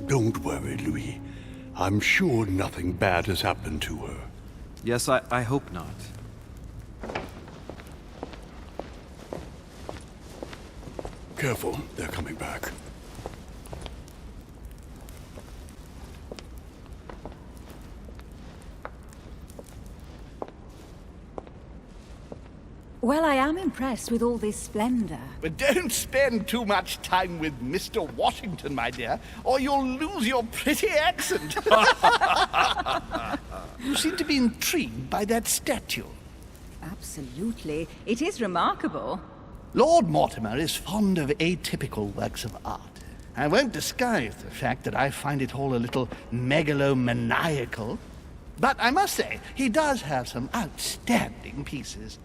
Don't worry, Louis. I'm sure nothing bad has happened to her. Yes, I hope not. Careful, they're coming back. Well, I am impressed with all this splendor. But don't spend too much time with Mr. Washington, my dear, or you'll lose your pretty accent. You seem to be intrigued by that statue. Absolutely. It is remarkable. Lord Mortimer is fond of atypical works of art. I won't disguise the fact that I find it all a little megalomaniacal. But I must say, he does have some outstanding pieces.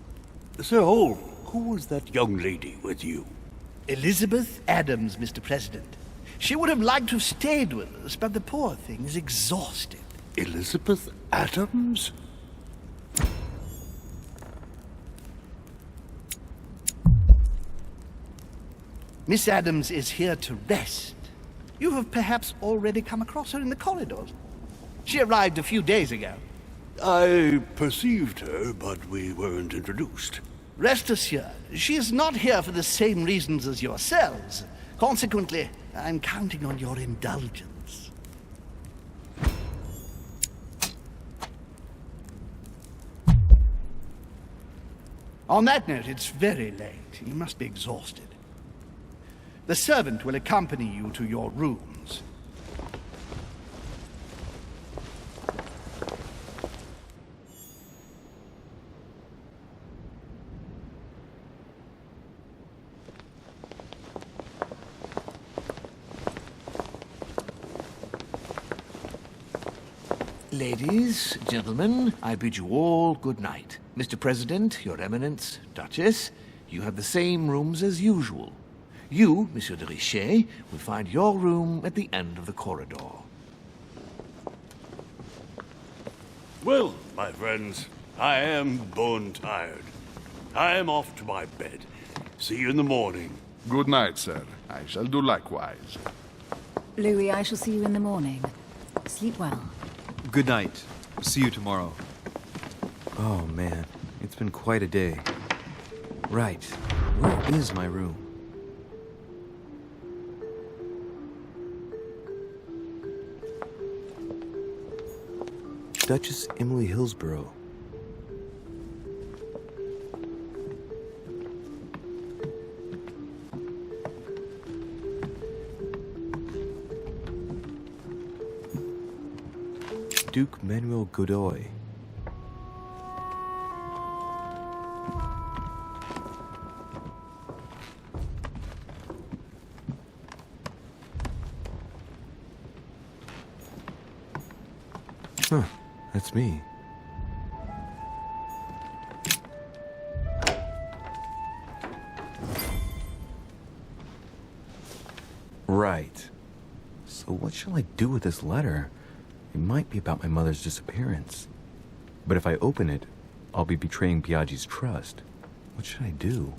Sir Holm, who was that young lady with you? Elizabeth Adams, Mr. President. She would have liked to have stayed with us, but the poor thing is exhausted. Elizabeth Adams? Miss Adams is here to rest. You have perhaps already come across her in the corridors. She arrived a few days ago. I perceived her, but we weren't introduced. Rest assured, she is not here for the same reasons as yourselves. Consequently, I'm counting on your indulgence. On that note, it's very late. You must be exhausted. The servant will accompany you to your rooms. Ladies, gentlemen, I bid you all good night. Mr. President, Your Eminence, Duchess, you have the same rooms as usual. You, Monsieur de Richet, will find your room at the end of the corridor. Well, my friends, I am bone tired. I am off to my bed. See you in the morning. Good night, sir. I shall do likewise. Louis, I shall see you in the morning. Sleep well. Good night. See you tomorrow. Oh man, it's been quite a day. Right, where is my room? Duchess Emily Hillsborough. Duke Manuel Godoy. Huh, that's me. Right. So what shall I do with this letter? It might be about my mother's disappearance. But if I open it, I'll be betraying Biaggi's trust. What should I do?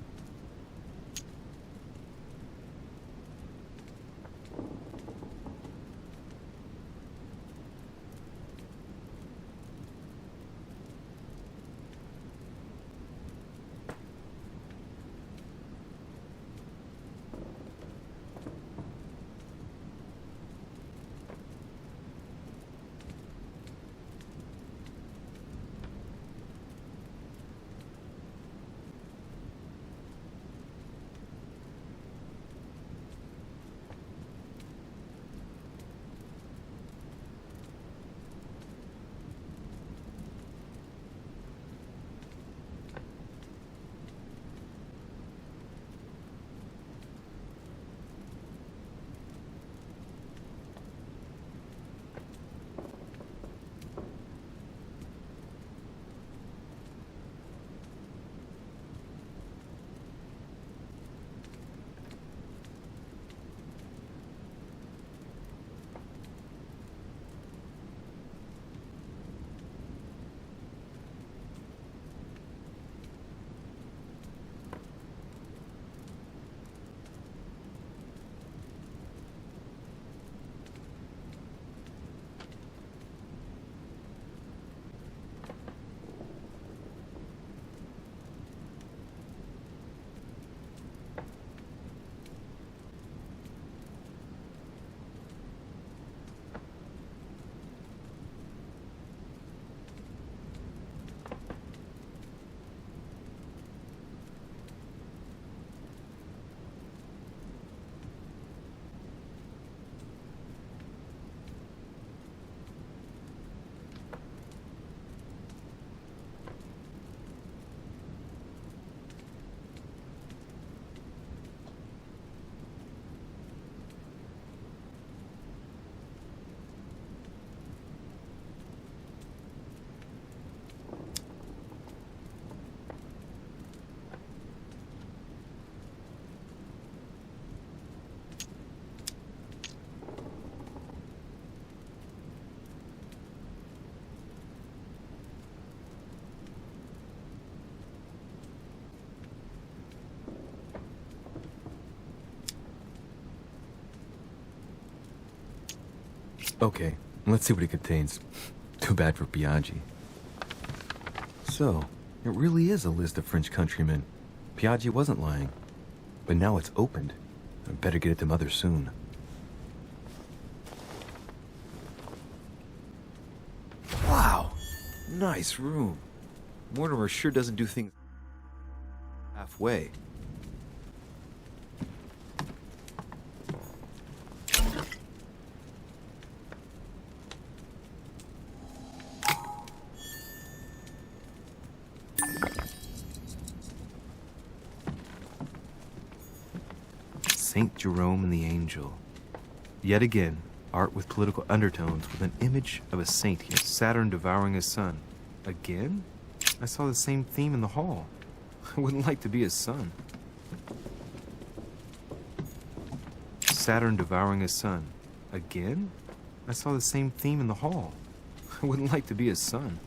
Okay, let's see what it contains. Too bad for Piaggi. So, it really is a list of French countrymen. Piaggi wasn't lying. But now it's opened. I better get it to Mother soon. Wow! Nice room. Mortimer sure doesn't do things halfway. Saint Jerome and the Angel. Yet again, art with political undertones with an image of a saint here. Saturn devouring his son. Again? I saw the same theme in the hall. I wouldn't like to be his son. Saturn devouring his son. Again? I saw the same theme in the hall. I wouldn't like to be his son.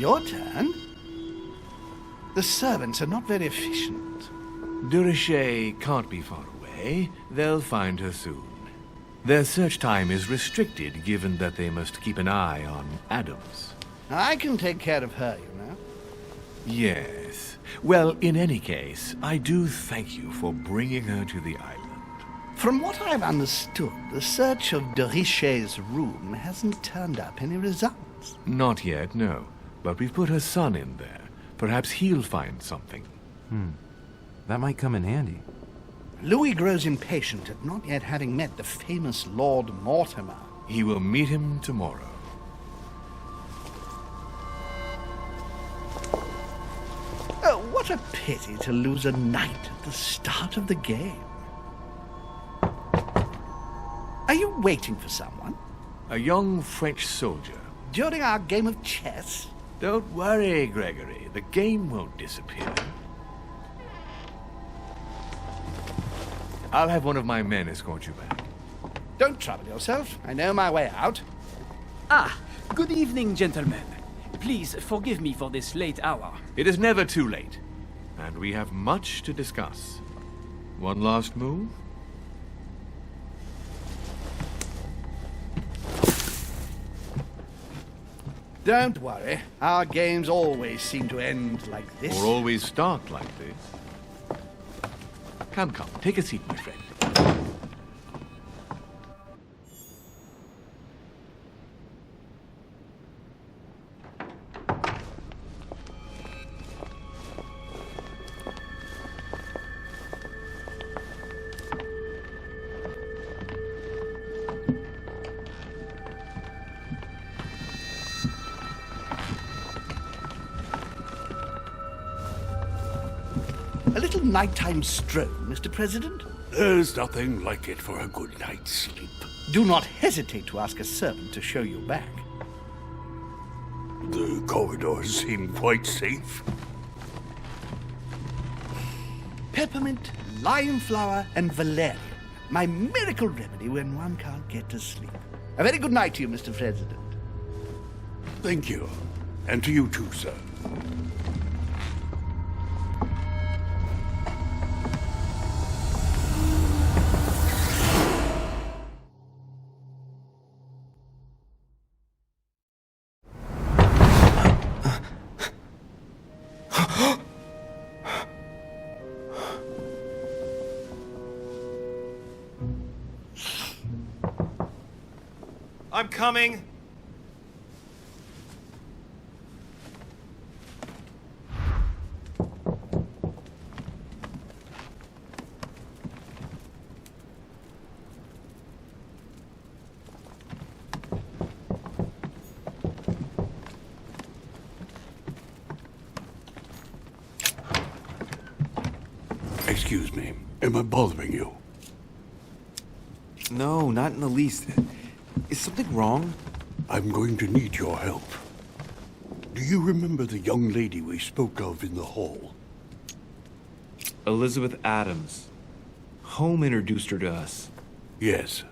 Your turn? The servants are not very efficient. Durocher can't be far away. They'll find her soon. Their search time is restricted, given that they must keep an eye on Adams. I can take care of her, you know. Yes. Well, in any case, I do thank you for bringing her to the island. From what I've understood, the search of de Richet's room hasn't turned up any results. Not yet, no. But we've put her son in there. Perhaps he'll find something. That might come in handy. Louis grows impatient at not yet having met the famous Lord Mortimer. He will meet him tomorrow. Oh, what a pity to lose a knight at the start of the game. Are you waiting for someone? A young French soldier. During our game of chess? Don't worry, Gregory. The game won't disappear. I'll have one of my men escort you back. Don't trouble yourself. I know my way out. Ah, good evening, gentlemen. Please forgive me for this late hour. It is never too late, and we have much to discuss. One last move? Don't worry. Our games always seem to end like this. Or always start like this. Come, take a seat, my friend. A little nighttime stroll, Mr. President? There's nothing like it for a good night's sleep. Do not hesitate to ask a servant to show you back. The corridors seem quite safe. Peppermint, lime flower, and valerian. My miracle remedy when one can't get to sleep. A very good night to you, Mr. President. Thank you. And to you too, sir. I'm coming. Excuse me. Am I bothering you? No, not in the least. Is something wrong? I'm going to need your help. Do you remember the young lady we spoke of in the hall? Elizabeth Adams. Home introduced her to us. Yes.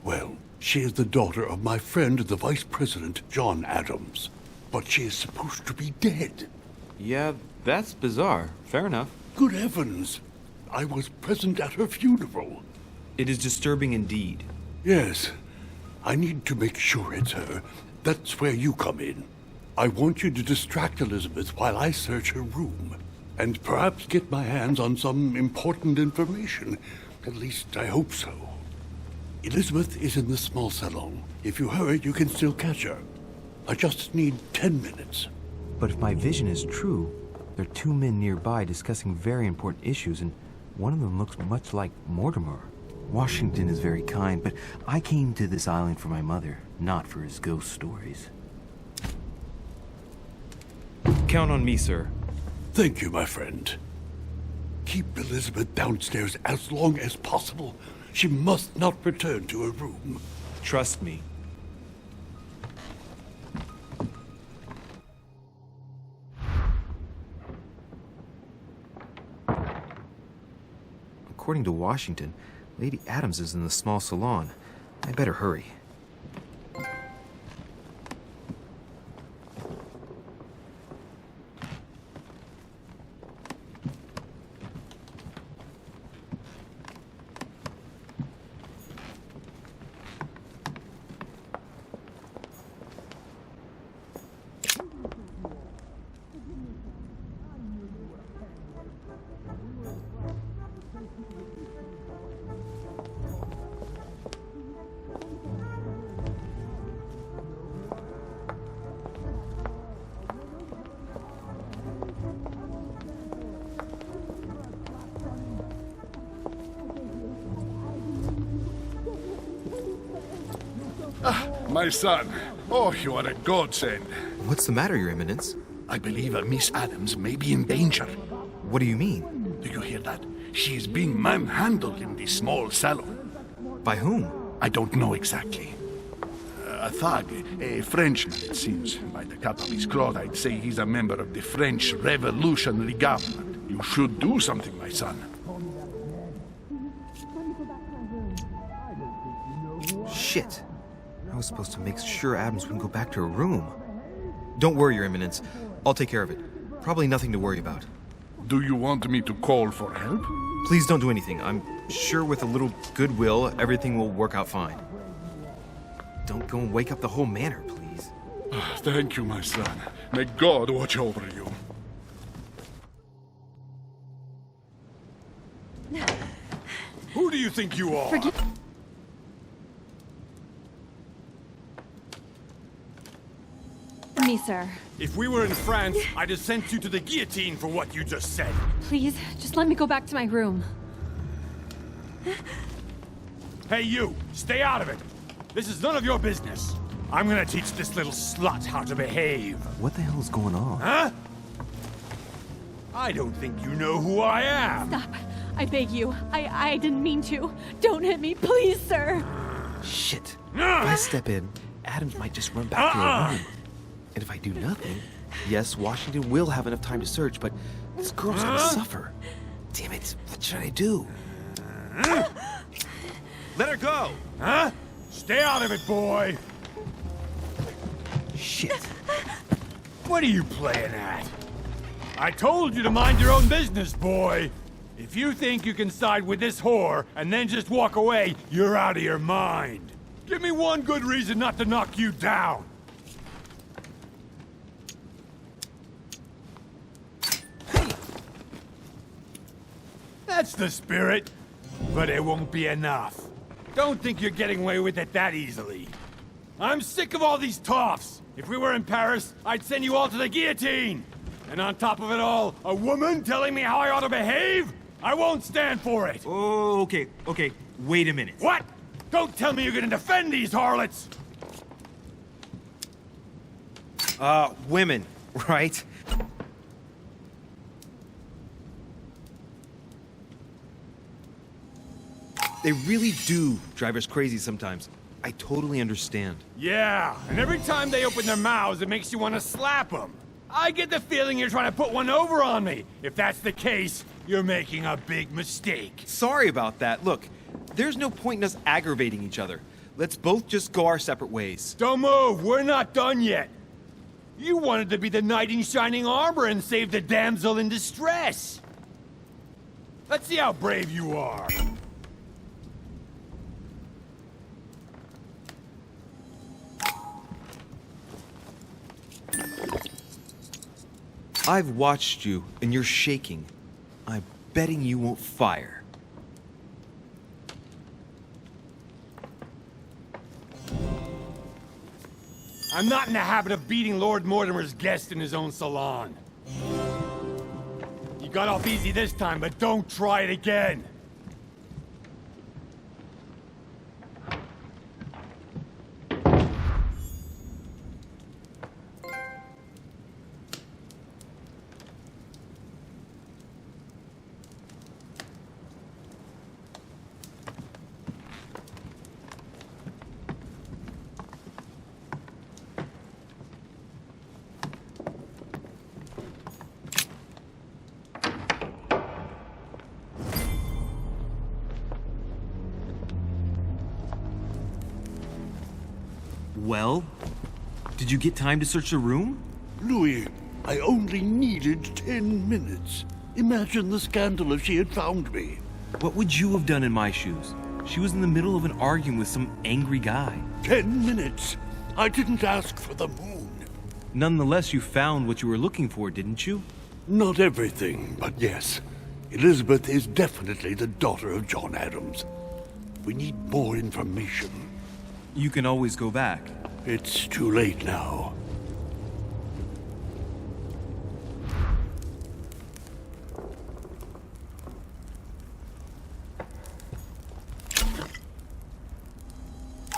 Well, she is the daughter of my friend, the Vice President, John Adams. But she is supposed to be dead. Yeah, that's bizarre. Fair enough. Good heavens! I was present at her funeral. It is disturbing indeed. Yes. I need to make sure it's her. That's where you come in. I want you to distract Elizabeth while I search her room. And perhaps get my hands on some important information. At least, I hope so. Elizabeth is in the small salon. If you hurry, you can still catch her. I just need 10 minutes. But if my vision is true, there are two men nearby discussing very important issues, and one of them looks much like Mortimer. Washington is very kind, but I came to this island for my mother, not for his ghost stories. Count on me, sir. Thank you, my friend. Keep Elizabeth downstairs as long as possible. She must not return to her room. Trust me. According to Washington, Lady Adams is in the small salon. I better hurry. My son. Oh, you are a godsend. What's the matter, Your Eminence? I believe Miss Adams may be in danger. What do you mean? Do you hear that? She is being manhandled in this small salon. By whom? I don't know exactly. A thug, a Frenchman, it seems. By the cut of his cloth, I'd say he's a member of the French Revolutionary Government. You should do something, my son. Shit. I was supposed to make sure Adams wouldn't go back to her room. Don't worry, Your Eminence. I'll take care of it. Probably nothing to worry about. Do you want me to call for help? Please don't do anything. I'm sure with a little goodwill, everything will work out fine. Don't go and wake up the whole manor, please. Thank you, my son. May God watch over you. Who do you think you are? Me, sir. If we were in France, I'd have sent you to the guillotine for what you just said. Please, just let me go back to my room. Hey, you! Stay out of it! This is none of your business. I'm gonna teach this little slut how to behave. What the hell is going on? Huh? I don't think you know who I am. Stop. I beg you. I didn't mean to. Don't hit me, please, sir. Shit. If I step in, Adams might just run back to her room. And if I do nothing, yes, Washington will have enough time to search, but this girl's gonna suffer. Damn it, what should I do? Let her go! Huh? Stay out of it, boy! Shit. What are you playing at? I told you to mind your own business, boy! If you think you can side with this whore and then just walk away, you're out of your mind. Give me one good reason not to knock you down. That's the spirit. But it won't be enough. Don't think you're getting away with it that easily. I'm sick of all these toffs. If we were in Paris, I'd send you all to the guillotine. And on top of it all, a woman telling me how I ought to behave? I won't stand for it. Oh, okay. Wait a minute. What? Don't tell me you're gonna defend these harlots. Women, right? They really do drive us crazy sometimes. I totally understand. Yeah, and every time they open their mouths, it makes you want to slap them. I get the feeling you're trying to put one over on me. If that's the case, you're making a big mistake. Sorry about that. Look, there's no point in us aggravating each other. Let's both just go our separate ways. Don't move, we're not done yet. You wanted to be the knight in shining armor and save the damsel in distress. Let's see how brave you are. I've watched you, and you're shaking. I'm betting you won't fire. I'm not in the habit of beating Lord Mortimer's guest in his own salon. You got off easy this time, but don't try it again. Well, did you get time to search the room? Louis, I only needed 10 minutes. Imagine the scandal if she had found me. What would you have done in my shoes? She was in the middle of an argument with some angry guy. 10 minutes. I didn't ask for the moon. Nonetheless, you found what you were looking for, didn't you? Not everything, but yes. Elizabeth is definitely the daughter of John Adams. We need more information. You can always go back. It's too late now.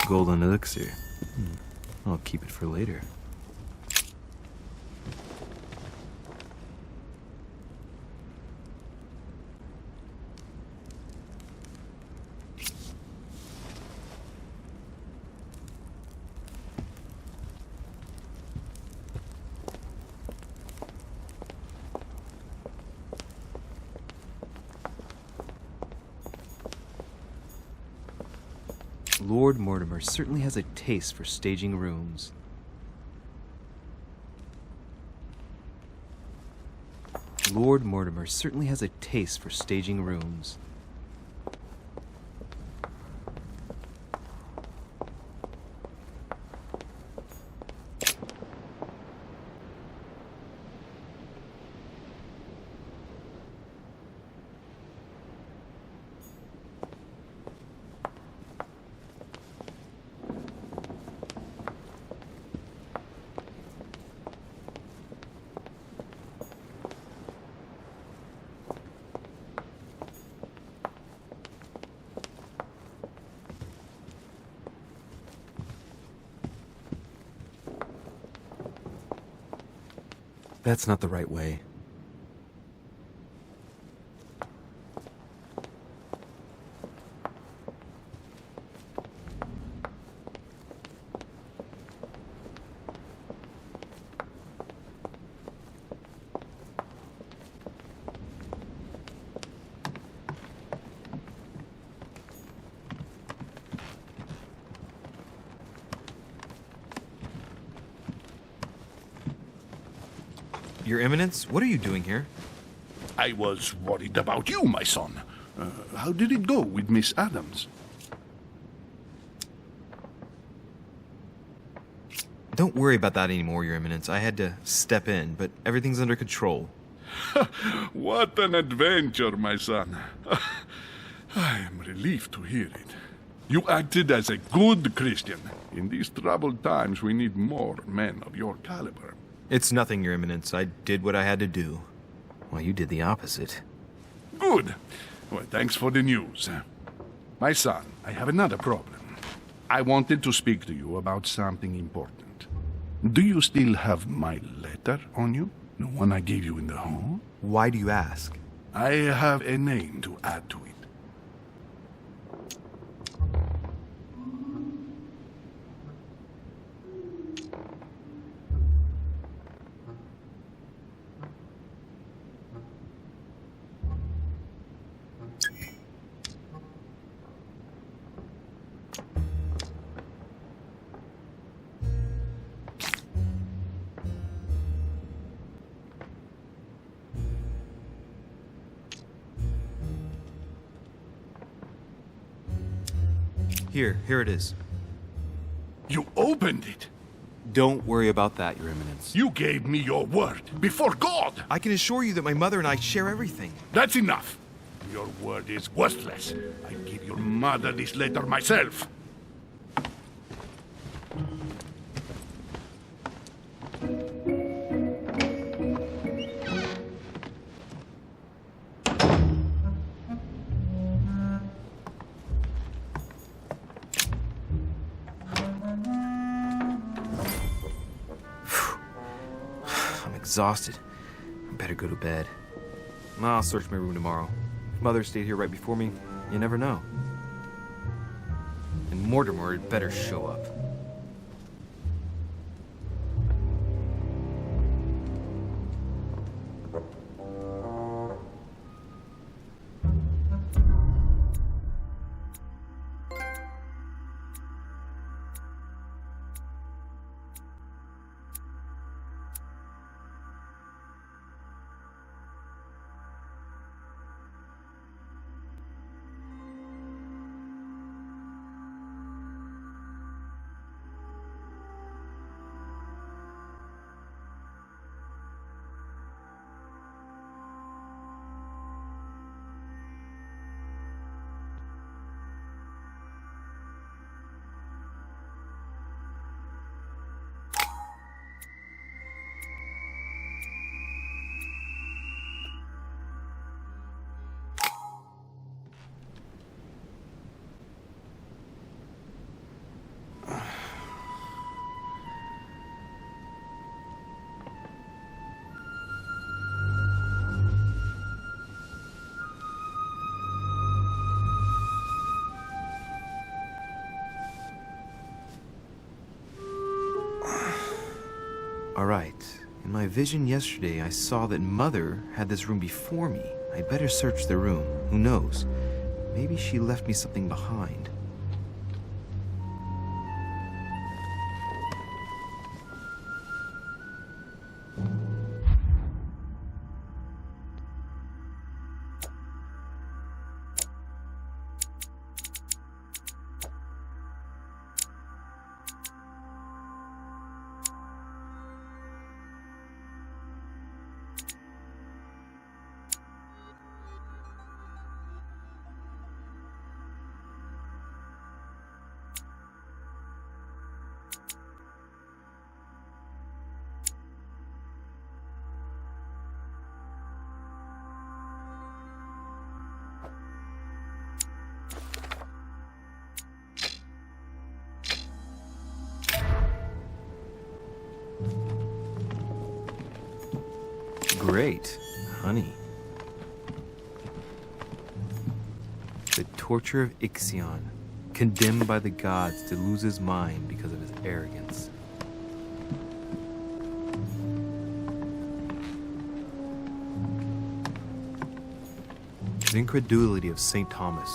Golden elixir. I'll keep it for later. Lord Mortimer certainly has a taste for staging rooms. Lord Mortimer certainly has a taste for staging rooms. That's not the right way. Your Eminence, what are you doing here? I was worried about you, my son. How did it go with Miss Adams? Don't worry about that anymore, Your Eminence. I had to step in, but everything's under control. What an adventure, my son. I am relieved to hear it. You acted as a good Christian. In these troubled times, we need more men of your caliber. It's nothing, Your Eminence. I did what I had to do. Well, you did the opposite. Good. Well, thanks for the news. My son, I have another problem. I wanted to speak to you about something important. Do you still have my letter on you? The one I gave you in the hall? Why do you ask? I have a name to add to it. Here it is. You opened it? Don't worry about that, Your Eminence. You gave me your word before God. I can assure you that my mother and I share everything. That's enough. Your word is worthless. I give your mother this letter myself. Exhausted. I better go to bed. I'll search my room tomorrow. If Mother stayed here right before me, you never know. And Mortimer had better show up. Alright. In my vision yesterday, I saw that Mother had this room before me. I better search the room. Who knows? Maybe she left me something behind. Great. Honey. The torture of Ixion, condemned by the gods to lose his mind because of his arrogance. The incredulity of St. Thomas.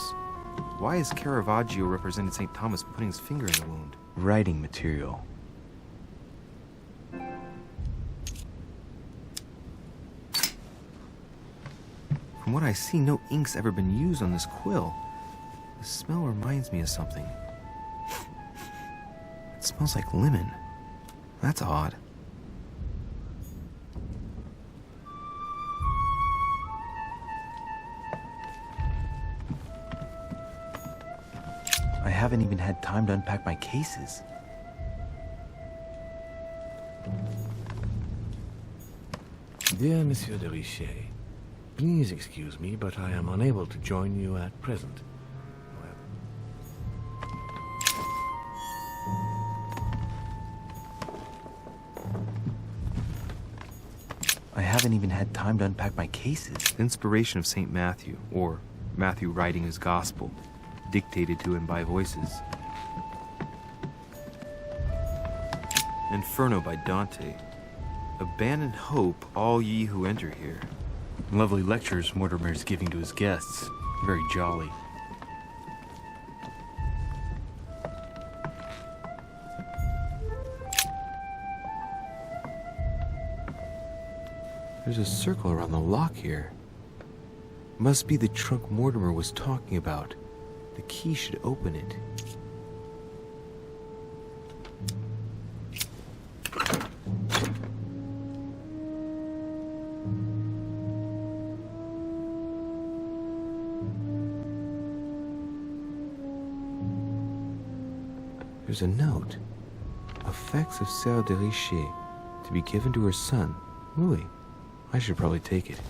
Why is Caravaggio representing St. Thomas putting his finger in the wound? Writing material. From what I see, no ink's ever been used on this quill. The smell reminds me of something. It smells like lemon. That's odd. I haven't even had time to unpack my cases. Dear Monsieur de Richet, please excuse me, but I am unable to join you at present. I haven't even had time to unpack my cases. Inspiration of St. Matthew, or Matthew writing his gospel, dictated to him by voices. Inferno by Dante. Abandon hope, all ye who enter here. Lovely lectures Mortimer's giving to his guests. Very jolly. There's a circle around the lock here. Must be the trunk Mortimer was talking about. The key should open it. There's a note. Effects of Sœur de Richet, to be given to her son, Louis. I should probably take it.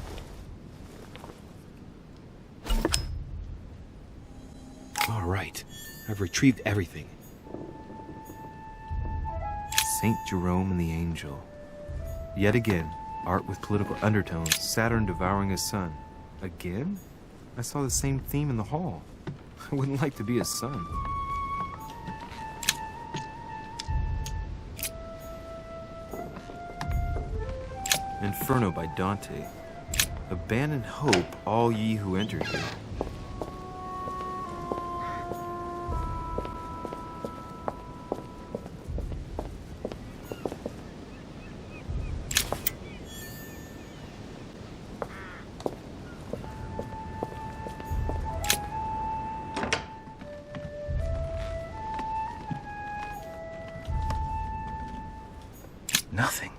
All right, I've retrieved everything. Saint Jerome and the Angel. Yet again, art with political undertones, Saturn devouring his son. Again? I saw the same theme in the hall. I wouldn't like to be his son. Inferno by Dante. Abandon hope, all ye who enter here. Nothing.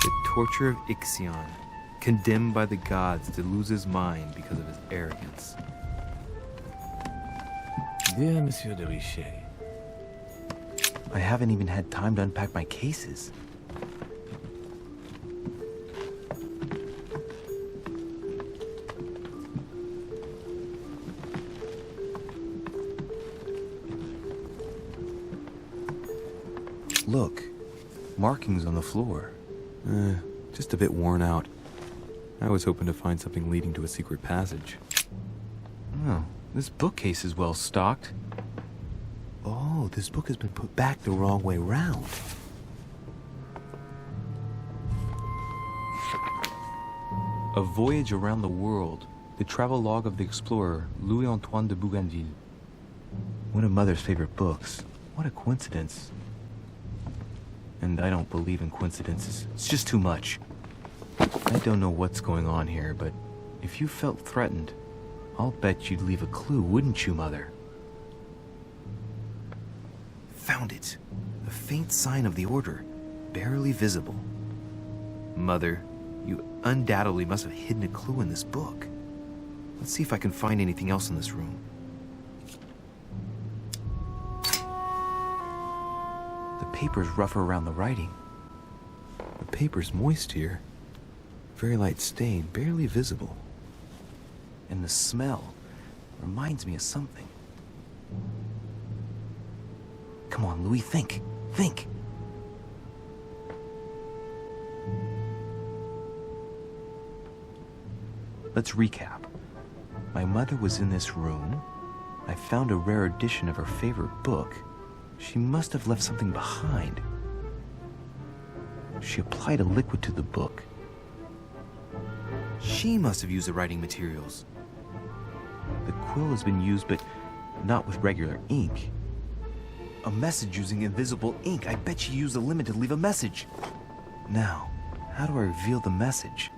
The torture of Ixion, condemned by the gods to lose his mind because of his arrogance. Dear Monsieur de Richet, I haven't even had time to unpack my cases. Look, markings on the floor. Just a bit worn out. I was hoping to find something leading to a secret passage. Oh, this bookcase is well stocked. Oh, No, this book has been put back the wrong way round. A Voyage Around the World. The travel log of the explorer, Louis-Antoine de Bougainville. One of Mother's favorite books. What a coincidence. And I don't believe in coincidences. It's just too much. I don't know what's going on here, but if you felt threatened, I'll bet you'd leave a clue, wouldn't you, Mother? Found it. A faint sign of the Order, barely visible. Mother, you undoubtedly must have hidden a clue in this book. Let's see if I can find anything else in this room. The paper's rougher around the writing. The paper's moist here. Very light stain, barely visible. And the smell reminds me of something. Come on, Louis, think. Think. Let's recap. My mother was in this room. I found a rare edition of her favorite book. She must have left something behind. She applied a liquid to the book. She must have used the writing materials. The quill has been used, but not with regular ink. A message using invisible ink. I bet she used a limit to leave a message. Now, how do I reveal the message?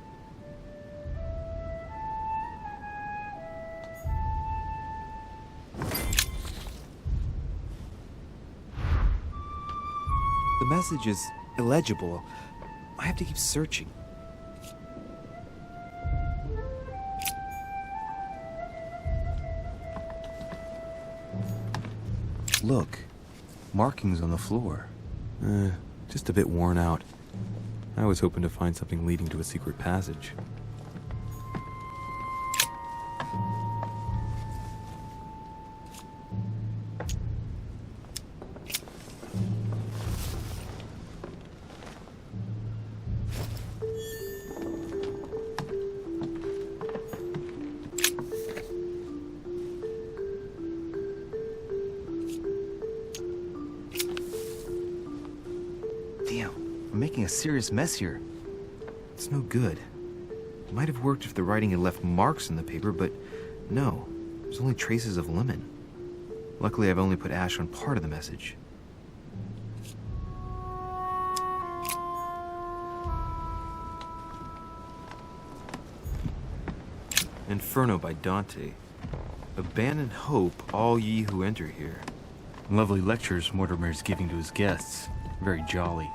The message is illegible. I have to keep searching. Look, markings on the floor. Just a bit worn out. I was hoping to find something leading to a secret passage. Serious mess here. It's no good. It might have worked if the writing had left marks in the paper, but no. There's only traces of lemon. Luckily, I've only put ash on part of the message. Inferno by Dante. Abandon hope, all ye who enter here. Lovely lectures Mortimer's giving to his guests. Very jolly.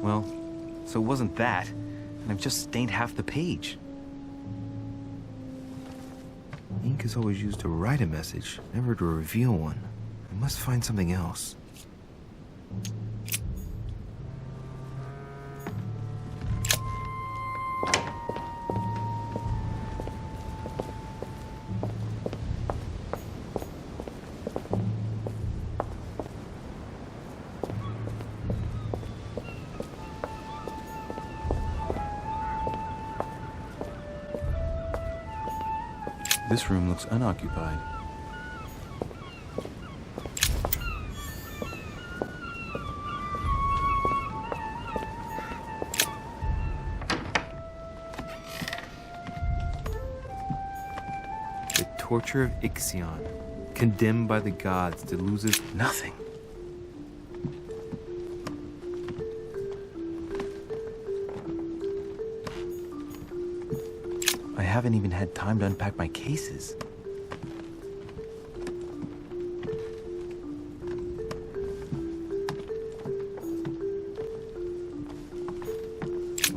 Well, so it wasn't that, and I've just stained half the page. Ink is always used to write a message, never to reveal one. I must find something else. This room looks unoccupied. The torture of Ixion, condemned by the gods to lose his nothing. I haven't even had time to unpack my cases.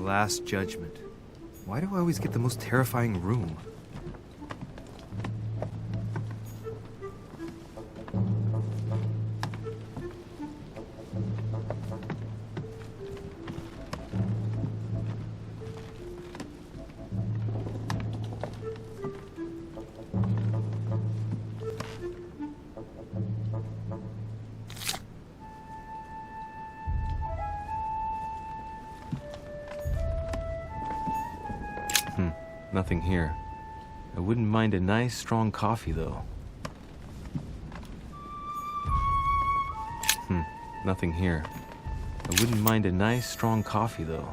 Last Judgment. Why do I always get the most terrifying room? Nothing here. I wouldn't mind a nice, strong coffee, though. Nothing here. I wouldn't mind a nice, strong coffee, though.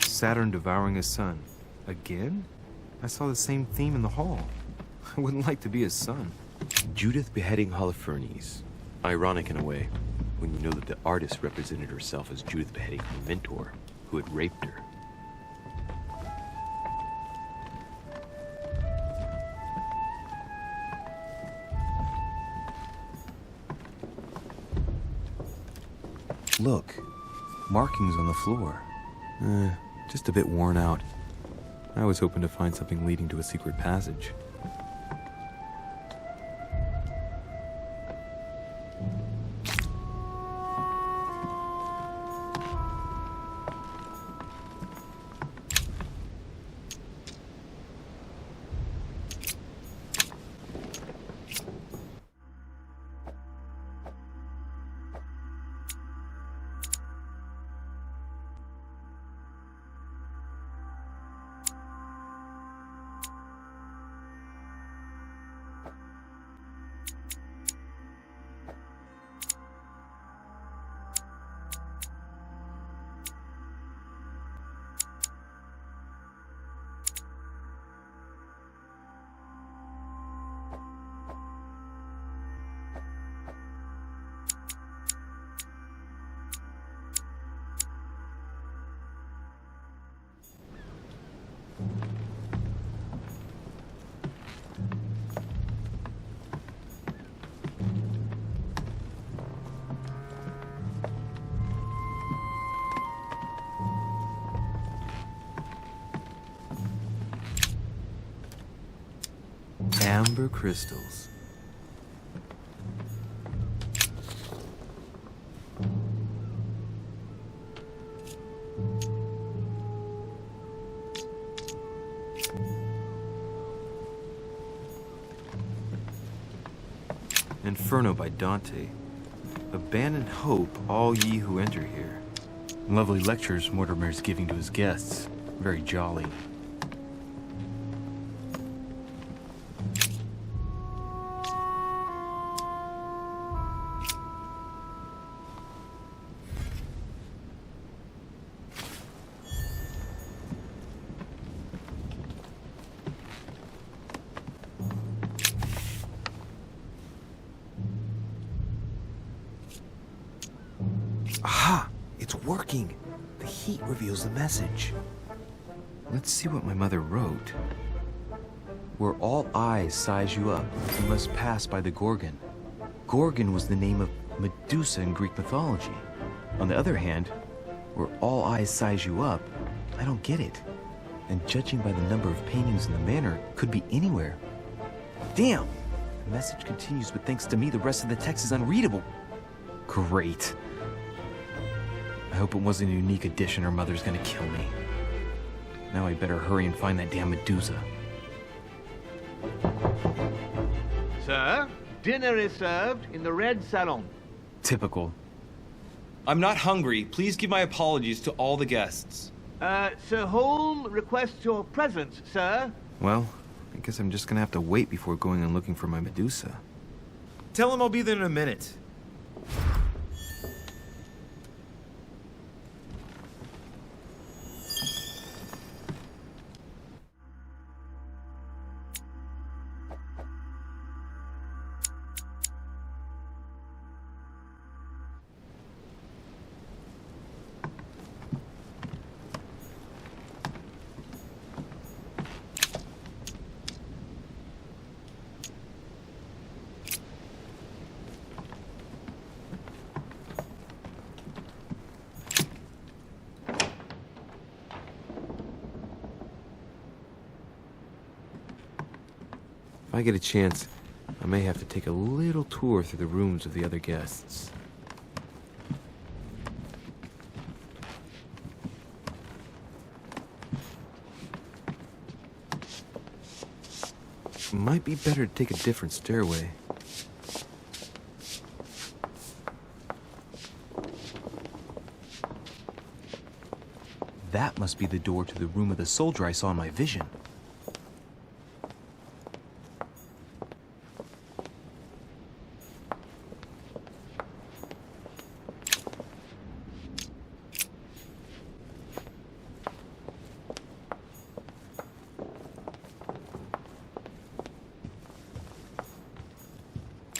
Saturn devouring his son. Again? I saw the same theme in the hall. I wouldn't like to be his son. Judith beheading Holofernes. Ironic in a way, when you know that the artist represented herself as Judith beheading her mentor, who had raped her. Look, markings on the floor. Just a bit worn out. I was hoping to find something leading to a secret passage. Amber crystals. Inferno by Dante. Abandon hope, all ye who enter here. Lovely lectures Mortimer's giving to his guests. Very jolly. Aha! It's working! The heat reveals the message. Let's see what my mother wrote. Where all eyes size you up, you must pass by the Gorgon. Gorgon was the name of Medusa in Greek mythology. On the other hand, where all eyes size you up, I don't get it. And judging by the number of paintings in the manor, could be anywhere. Damn! The message continues, but thanks to me, the rest of the text is unreadable. Great. I hope it wasn't a unique edition or Mother's gonna kill me. Now I better hurry and find that damn Medusa. Sir, dinner is served in the red salon. Typical. I'm not hungry. Please give my apologies to all the guests. Sir Holm requests your presence, sir. Well, I guess I'm just gonna have to wait before going and looking for my Medusa. Tell him I'll be there in a minute. If I get a chance, I may have to take a little tour through the rooms of the other guests. Might be better to take a different stairway. That must be the door to the room of the soldier I saw in my vision.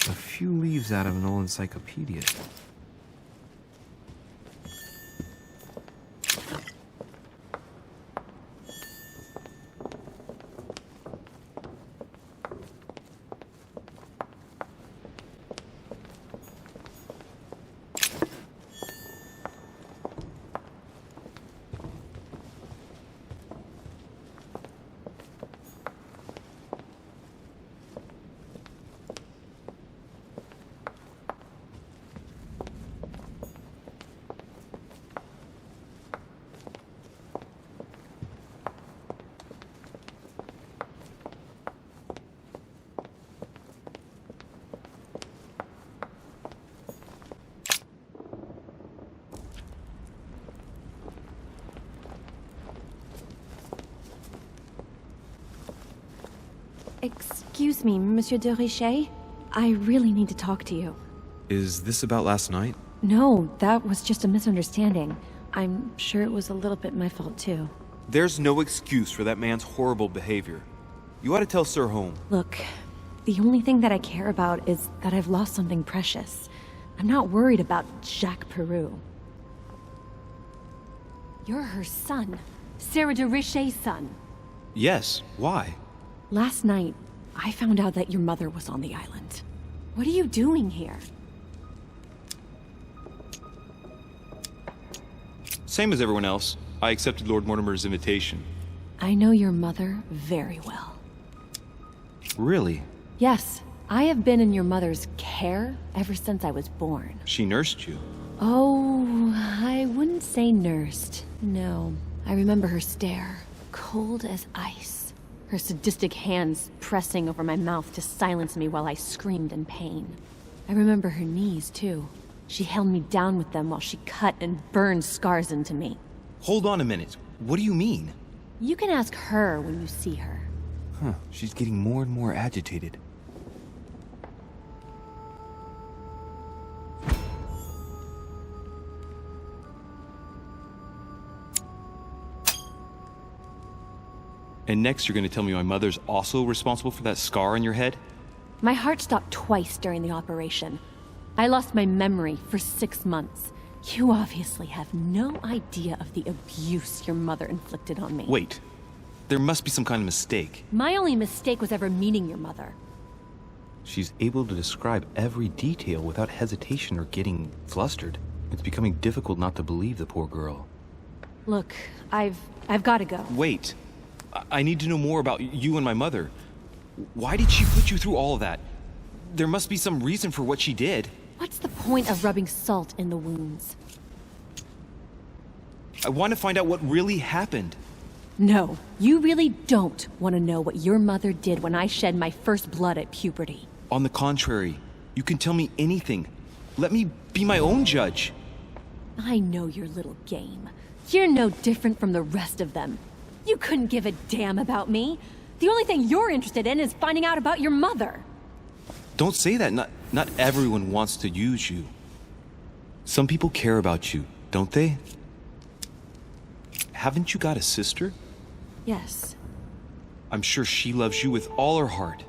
A few leaves out of an old encyclopedia. Excuse me, Monsieur de Richet? I really need to talk to you. Is this about last night? No, that was just a misunderstanding. I'm sure it was a little bit my fault, too. There's no excuse for that man's horrible behavior. You ought to tell Sir Home. Look, the only thing that I care about is that I've lost something precious. I'm not worried about Jacques Peru. You're her son. Sarah de Richet's son. Yes, why? Last night, I found out that your mother was on the island. What are you doing here? Same as everyone else. I accepted Lord Mortimer's invitation. I know your mother very well. Really? Yes, I have been in your mother's care ever since I was born. She nursed you? Oh, I wouldn't say nursed. No. I remember her stare, cold as ice. Her sadistic hands pressing over my mouth to silence me while I screamed in pain. I remember her knees, too. She held me down with them while she cut and burned scars into me. Hold on a minute. What do you mean? You can ask her when you see her. Huh, she's getting more and more agitated. And next you're going to tell me my mother's also responsible for that scar on your head? My heart stopped twice during the operation. I lost my memory for 6 months. You obviously have no idea of the abuse your mother inflicted on me. Wait. There must be some kind of mistake. My only mistake was ever meeting your mother. She's able to describe every detail without hesitation or getting flustered. It's becoming difficult not to believe the poor girl. Look, I've got to go. Wait. I need to know more about you and my mother. Why did she put you through all of that? There must be some reason for what she did. What's the point of rubbing salt in the wounds? I want to find out what really happened. No, you really don't want to know what your mother did when I shed my first blood at puberty. On the contrary, you can tell me anything. Let me be my own judge. I know your little game. You're no different from the rest of them. You couldn't give a damn about me. The only thing you're interested in is finding out about your mother. Don't say that. Not everyone wants to use you. Some people care about you, don't they? Haven't you got a sister? Yes. I'm sure she loves you with all her heart.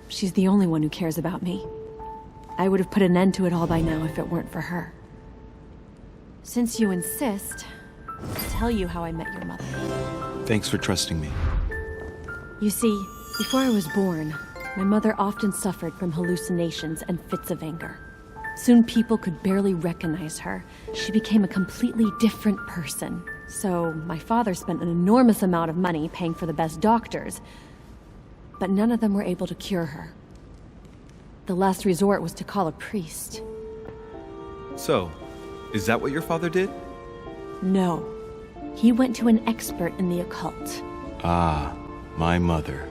She's the only one who cares about me. I would have put an end to it all by now if it weren't for her. Since you insist, I'll tell you how I met your mother. Thanks for trusting me. You see, before I was born, my mother often suffered from hallucinations and fits of anger. Soon people could barely recognize her. She became a completely different person. So my father spent an enormous amount of money paying for the best doctors, but none of them were able to cure her. The last resort was to call a priest. So, is that what your father did? No. He went to an expert in the occult. Ah, my mother.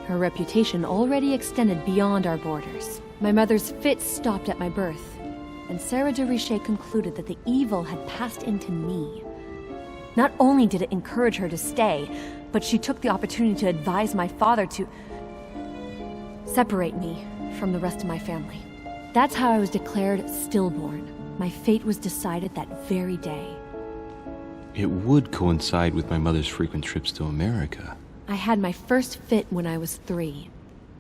Her reputation already extended beyond our borders. My mother's fits stopped at my birth, and Sarah de Richet concluded that the evil had passed into me. Not only did it encourage her to stay, but she took the opportunity to advise my father to separate me from the rest of my family. That's how I was declared stillborn. My fate was decided that very day. It would coincide with my mother's frequent trips to America. I had my first fit when I was 3.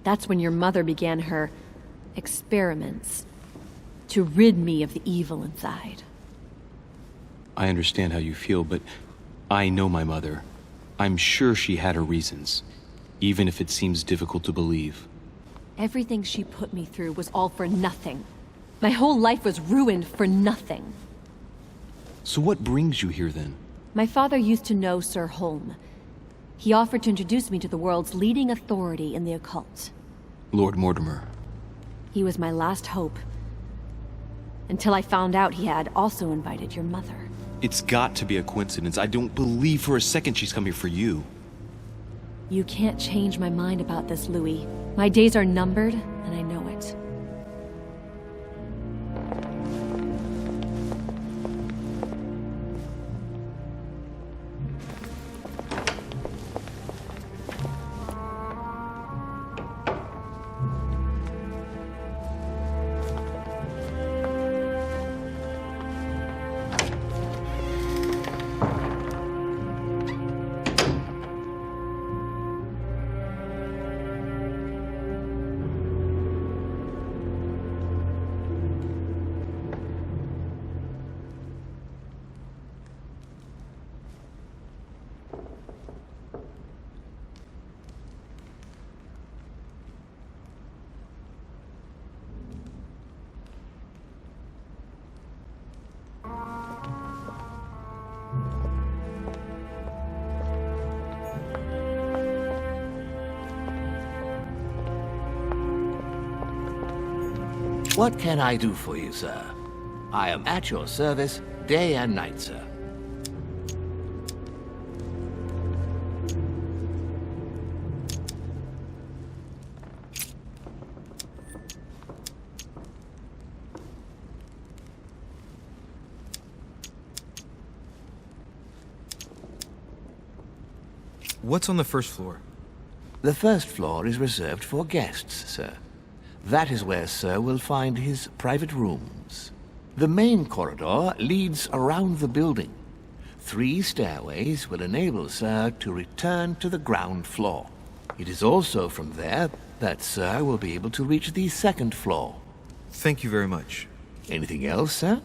That's when your mother began her experiments to rid me of the evil inside. I understand how you feel, but I know my mother. I'm sure she had her reasons, even if it seems difficult to believe. Everything she put me through was all for nothing. My whole life was ruined for nothing. So what brings you here then? My father used to know Sir Holm. He offered to introduce me to the world's leading authority in the occult. Lord Mortimer. He was my last hope. Until I found out he had also invited your mother. It's got to be a coincidence. I don't believe for a second she's come here for you. You can't change my mind about this, Louis. My days are numbered, and I know it. What can I do for you, sir? I am at your service, day and night, sir. What's on the first floor? The first floor is reserved for guests, sir. That is where Sir will find his private rooms. The main corridor leads around the building. 3 stairways will enable Sir to return to the ground floor. It is also from there that Sir will be able to reach the second floor. Thank you very much. Anything else, sir?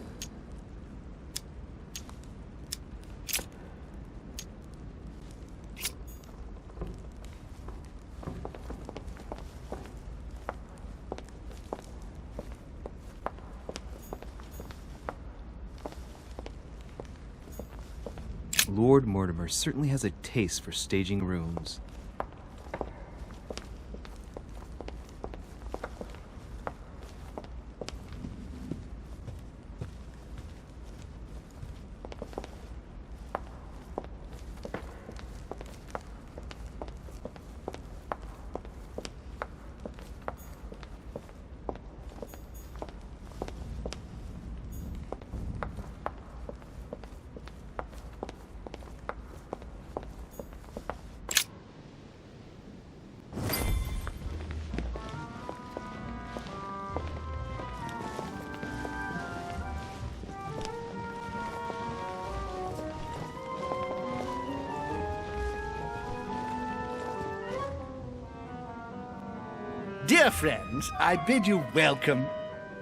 Lord Mortimer certainly has a taste for staging rooms. Dear friends, I bid you welcome.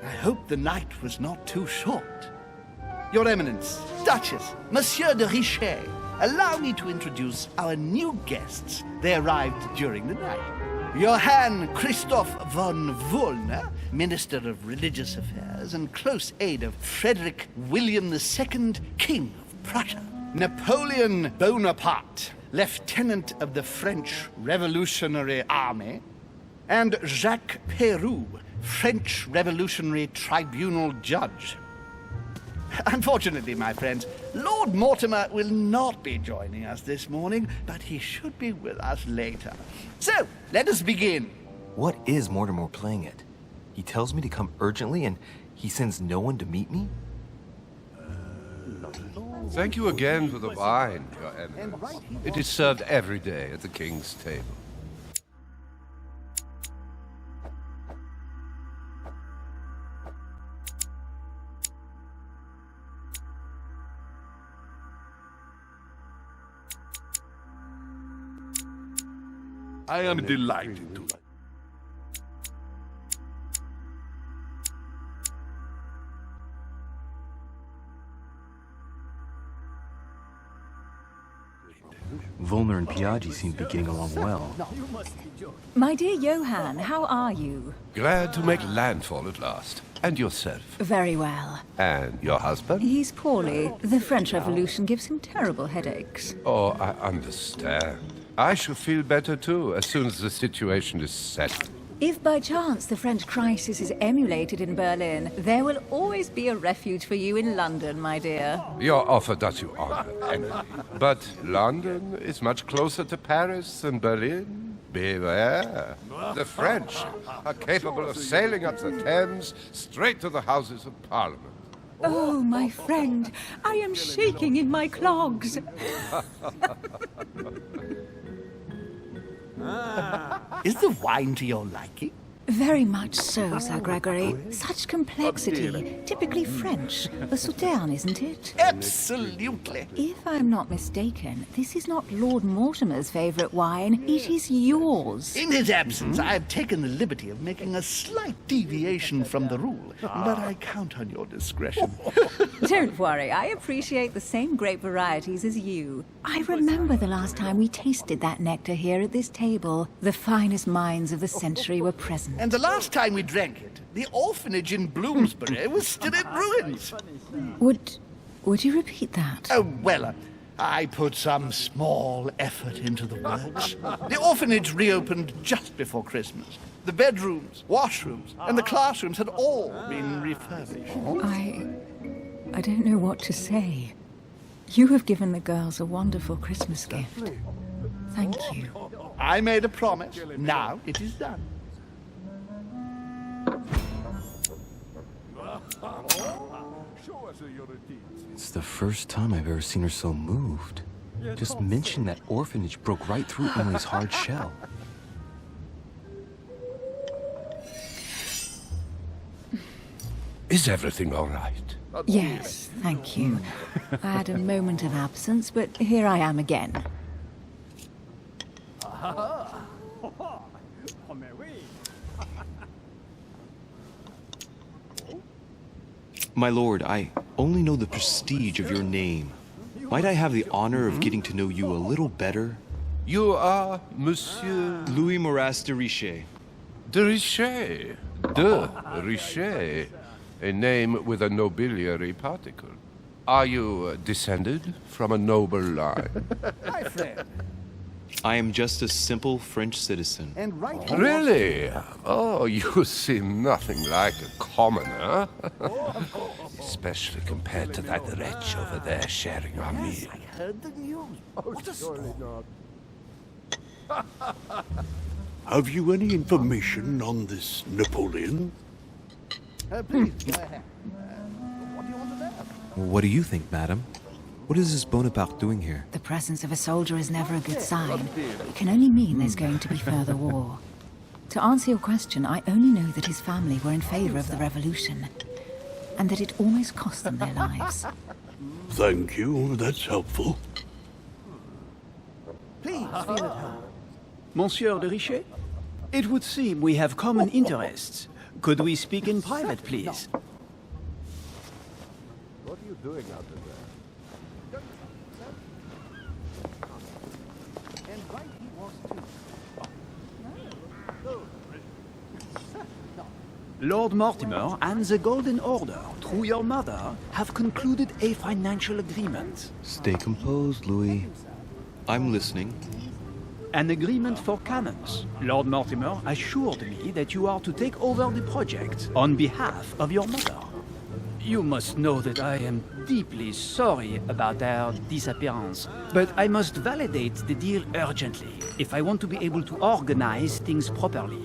I hope the night was not too short. Your Eminence, Duchess, Monsieur de Richet, allow me to introduce our new guests. They arrived during the night. Johann Christoph von Wollner, Minister of Religious Affairs and close aide of Frederick William II, King of Prussia. Napoleon Bonaparte, Lieutenant of the French Revolutionary Army. And Jacques Peroux, French Revolutionary Tribunal Judge. Unfortunately, my friends, Lord Mortimer will not be joining us this morning, but he should be with us later. So, let us begin. What is Mortimer playing at? He tells me to come urgently and he sends no one to meet me? Thank you again for the wine, Your Eminence. It is served every day at the king's table. I am delighted to. Volner and Piaggi seem to be getting along well. My dear Johann, how are you? Glad to make landfall at last. And yourself? Very well. And your husband? He's poorly. The French Revolution gives him terrible headaches. Oh, I understand. I shall feel better too, as soon as the situation is settled. If by chance the French crisis is emulated in Berlin, there will always be a refuge for you in London, my dear. Your offer does you honor, Emily. But London is much closer to Paris than Berlin. Beware. The French are capable of sailing up the Thames straight to the Houses of Parliament. Oh, my friend, I am shaking in my clogs. Is the wine to your liking? Very much so, Sir Gregory. Such complexity. Typically French. A Sauterne, isn't it? Absolutely. If I'm not mistaken, this is not Lord Mortimer's favourite wine. It is yours. In his absence, I have taken the liberty of making a slight deviation from the rule, but I count on your discretion. Don't worry, I appreciate the same grape varieties as you. I remember the last time we tasted that nectar here at this table. The finest minds of the century were present. And the last time we drank it, the orphanage in Bloomsbury was still in ruins. Would you repeat that? Oh, well, I put some small effort into the works. The orphanage reopened just before Christmas. The bedrooms, washrooms, and the classrooms had all been refurbished. I don't know what to say. You have given the girls a wonderful Christmas gift. Thank you. I made a promise. Now it is done. It's the first time I've ever seen her so moved. Just mention that orphanage broke right through Emily's hard shell. Is everything all right? Yes, thank you. I had a moment of absence, but here I am again. My lord, I only know the prestige of your name. Might I have the honor of getting to know you a little better? You are Monsieur... Louis Moras de Richet. De Richet. De Richet. A name with a nobiliary particle. Are you descended from a noble line? My friend. I am just a simple French citizen. And right. Really? Oh, you seem nothing like a commoner. Especially compared to that wretch over there sharing our meal. I heard the news. What a storm. Have you any information on this Napoleon? Please, go ahead. What do you want to know? What do you think, madam? What is this Bonaparte doing here? The presence of a soldier is never a good sign. It can only mean there's going to be further war. To answer your question, I only know that his family were in favor of the revolution, and that it almost cost them their lives. Thank you, that's helpful. Please, feel at home. Monsieur de Richet? It would seem we have common interests. Could we speak in private, please? What are you doing out there? Lord Mortimer and the Golden Order, through your mother, have concluded a financial agreement. Stay composed, Louis. I'm listening. An agreement for cannons. Lord Mortimer assured me that you are to take over the project on behalf of your mother. You must know that I am deeply sorry about their disappearance, but I must validate the deal urgently if I want to be able to organize things properly.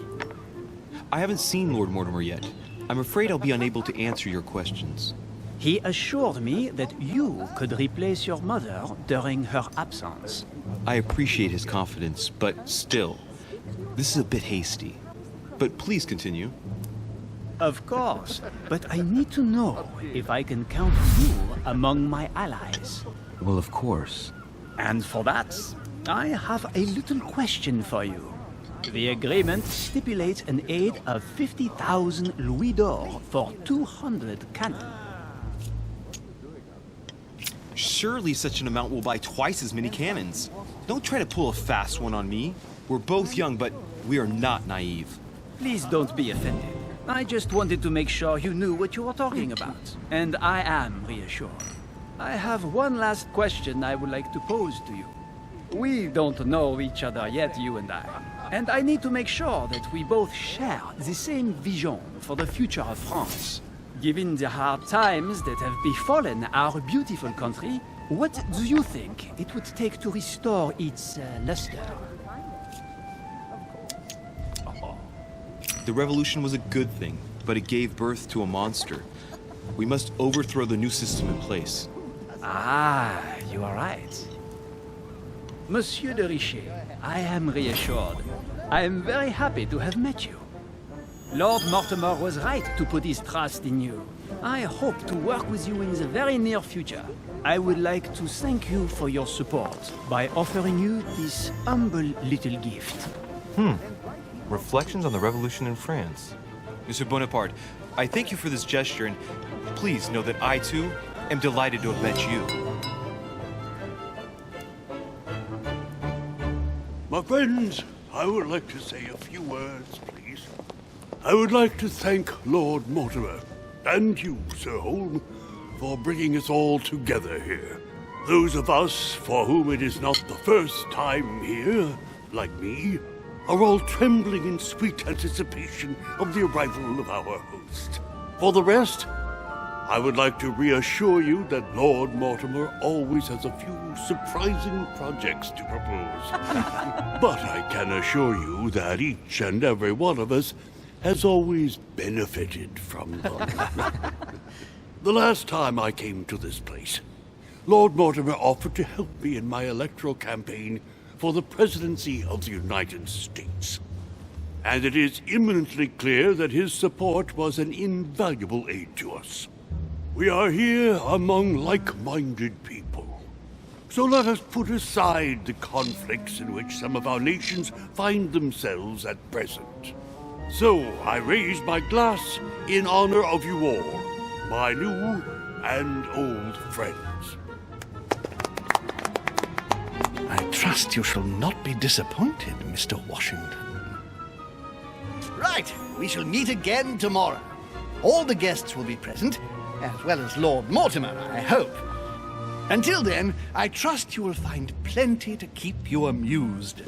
I haven't seen Lord Mortimer yet. I'm afraid I'll be unable to answer your questions. He assured me that you could replace your mother during her absence. I appreciate his confidence, but still, this is a bit hasty. But please continue. Of course, but I need to know if I can count you among my allies. Well, of course. And for that, I have a little question for you. The agreement stipulates an aid of 50,000 louis d'or for 200 cannon. Surely such an amount will buy twice as many cannons. Don't try to pull a fast one on me. We're both young, but we are not naive. Please don't be offended. I just wanted to make sure you knew what you were talking about. And I am reassured. I have one last question I would like to pose to you. We don't know each other yet, you and I. And I need to make sure that we both share the same vision for the future of France. Given the hard times that have befallen our beautiful country, what do you think it would take to restore its luster? The revolution was a good thing, but it gave birth to a monster. We must overthrow the new system in place. Ah, you are right. Monsieur de Richet, I am reassured. I am very happy to have met you. Lord Mortimer was right to put his trust in you. I hope to work with you in the very near future. I would like to thank you for your support by offering you this humble little gift. Reflections on the Revolution in France. Monsieur Bonaparte, I thank you for this gesture, and please know that I, too, am delighted to have met you. My friends, I would like to say a few words, please. I would like to thank Lord Mortimer, and you, Sir Holm, for bringing us all together here. Those of us for whom it is not the first time here, like me, are all trembling in sweet anticipation of the arrival of our host. For the rest, I would like to reassure you that Lord Mortimer always has a few surprising projects to propose. But I can assure you that each and every one of us has always benefited from them. The last time I came to this place, Lord Mortimer offered to help me in my electoral campaign for the presidency of the United States. And it is eminently clear that his support was an invaluable aid to us. We are here among like-minded people. So let us put aside the conflicts in which some of our nations find themselves at present. So I raise my glass in honor of you all, my new and old friends. I trust you shall not be disappointed, Mr. Washington. Right, we shall meet again tomorrow. All the guests will be present, as well as Lord Mortimer, I hope. Until then, I trust you will find plenty to keep you amused.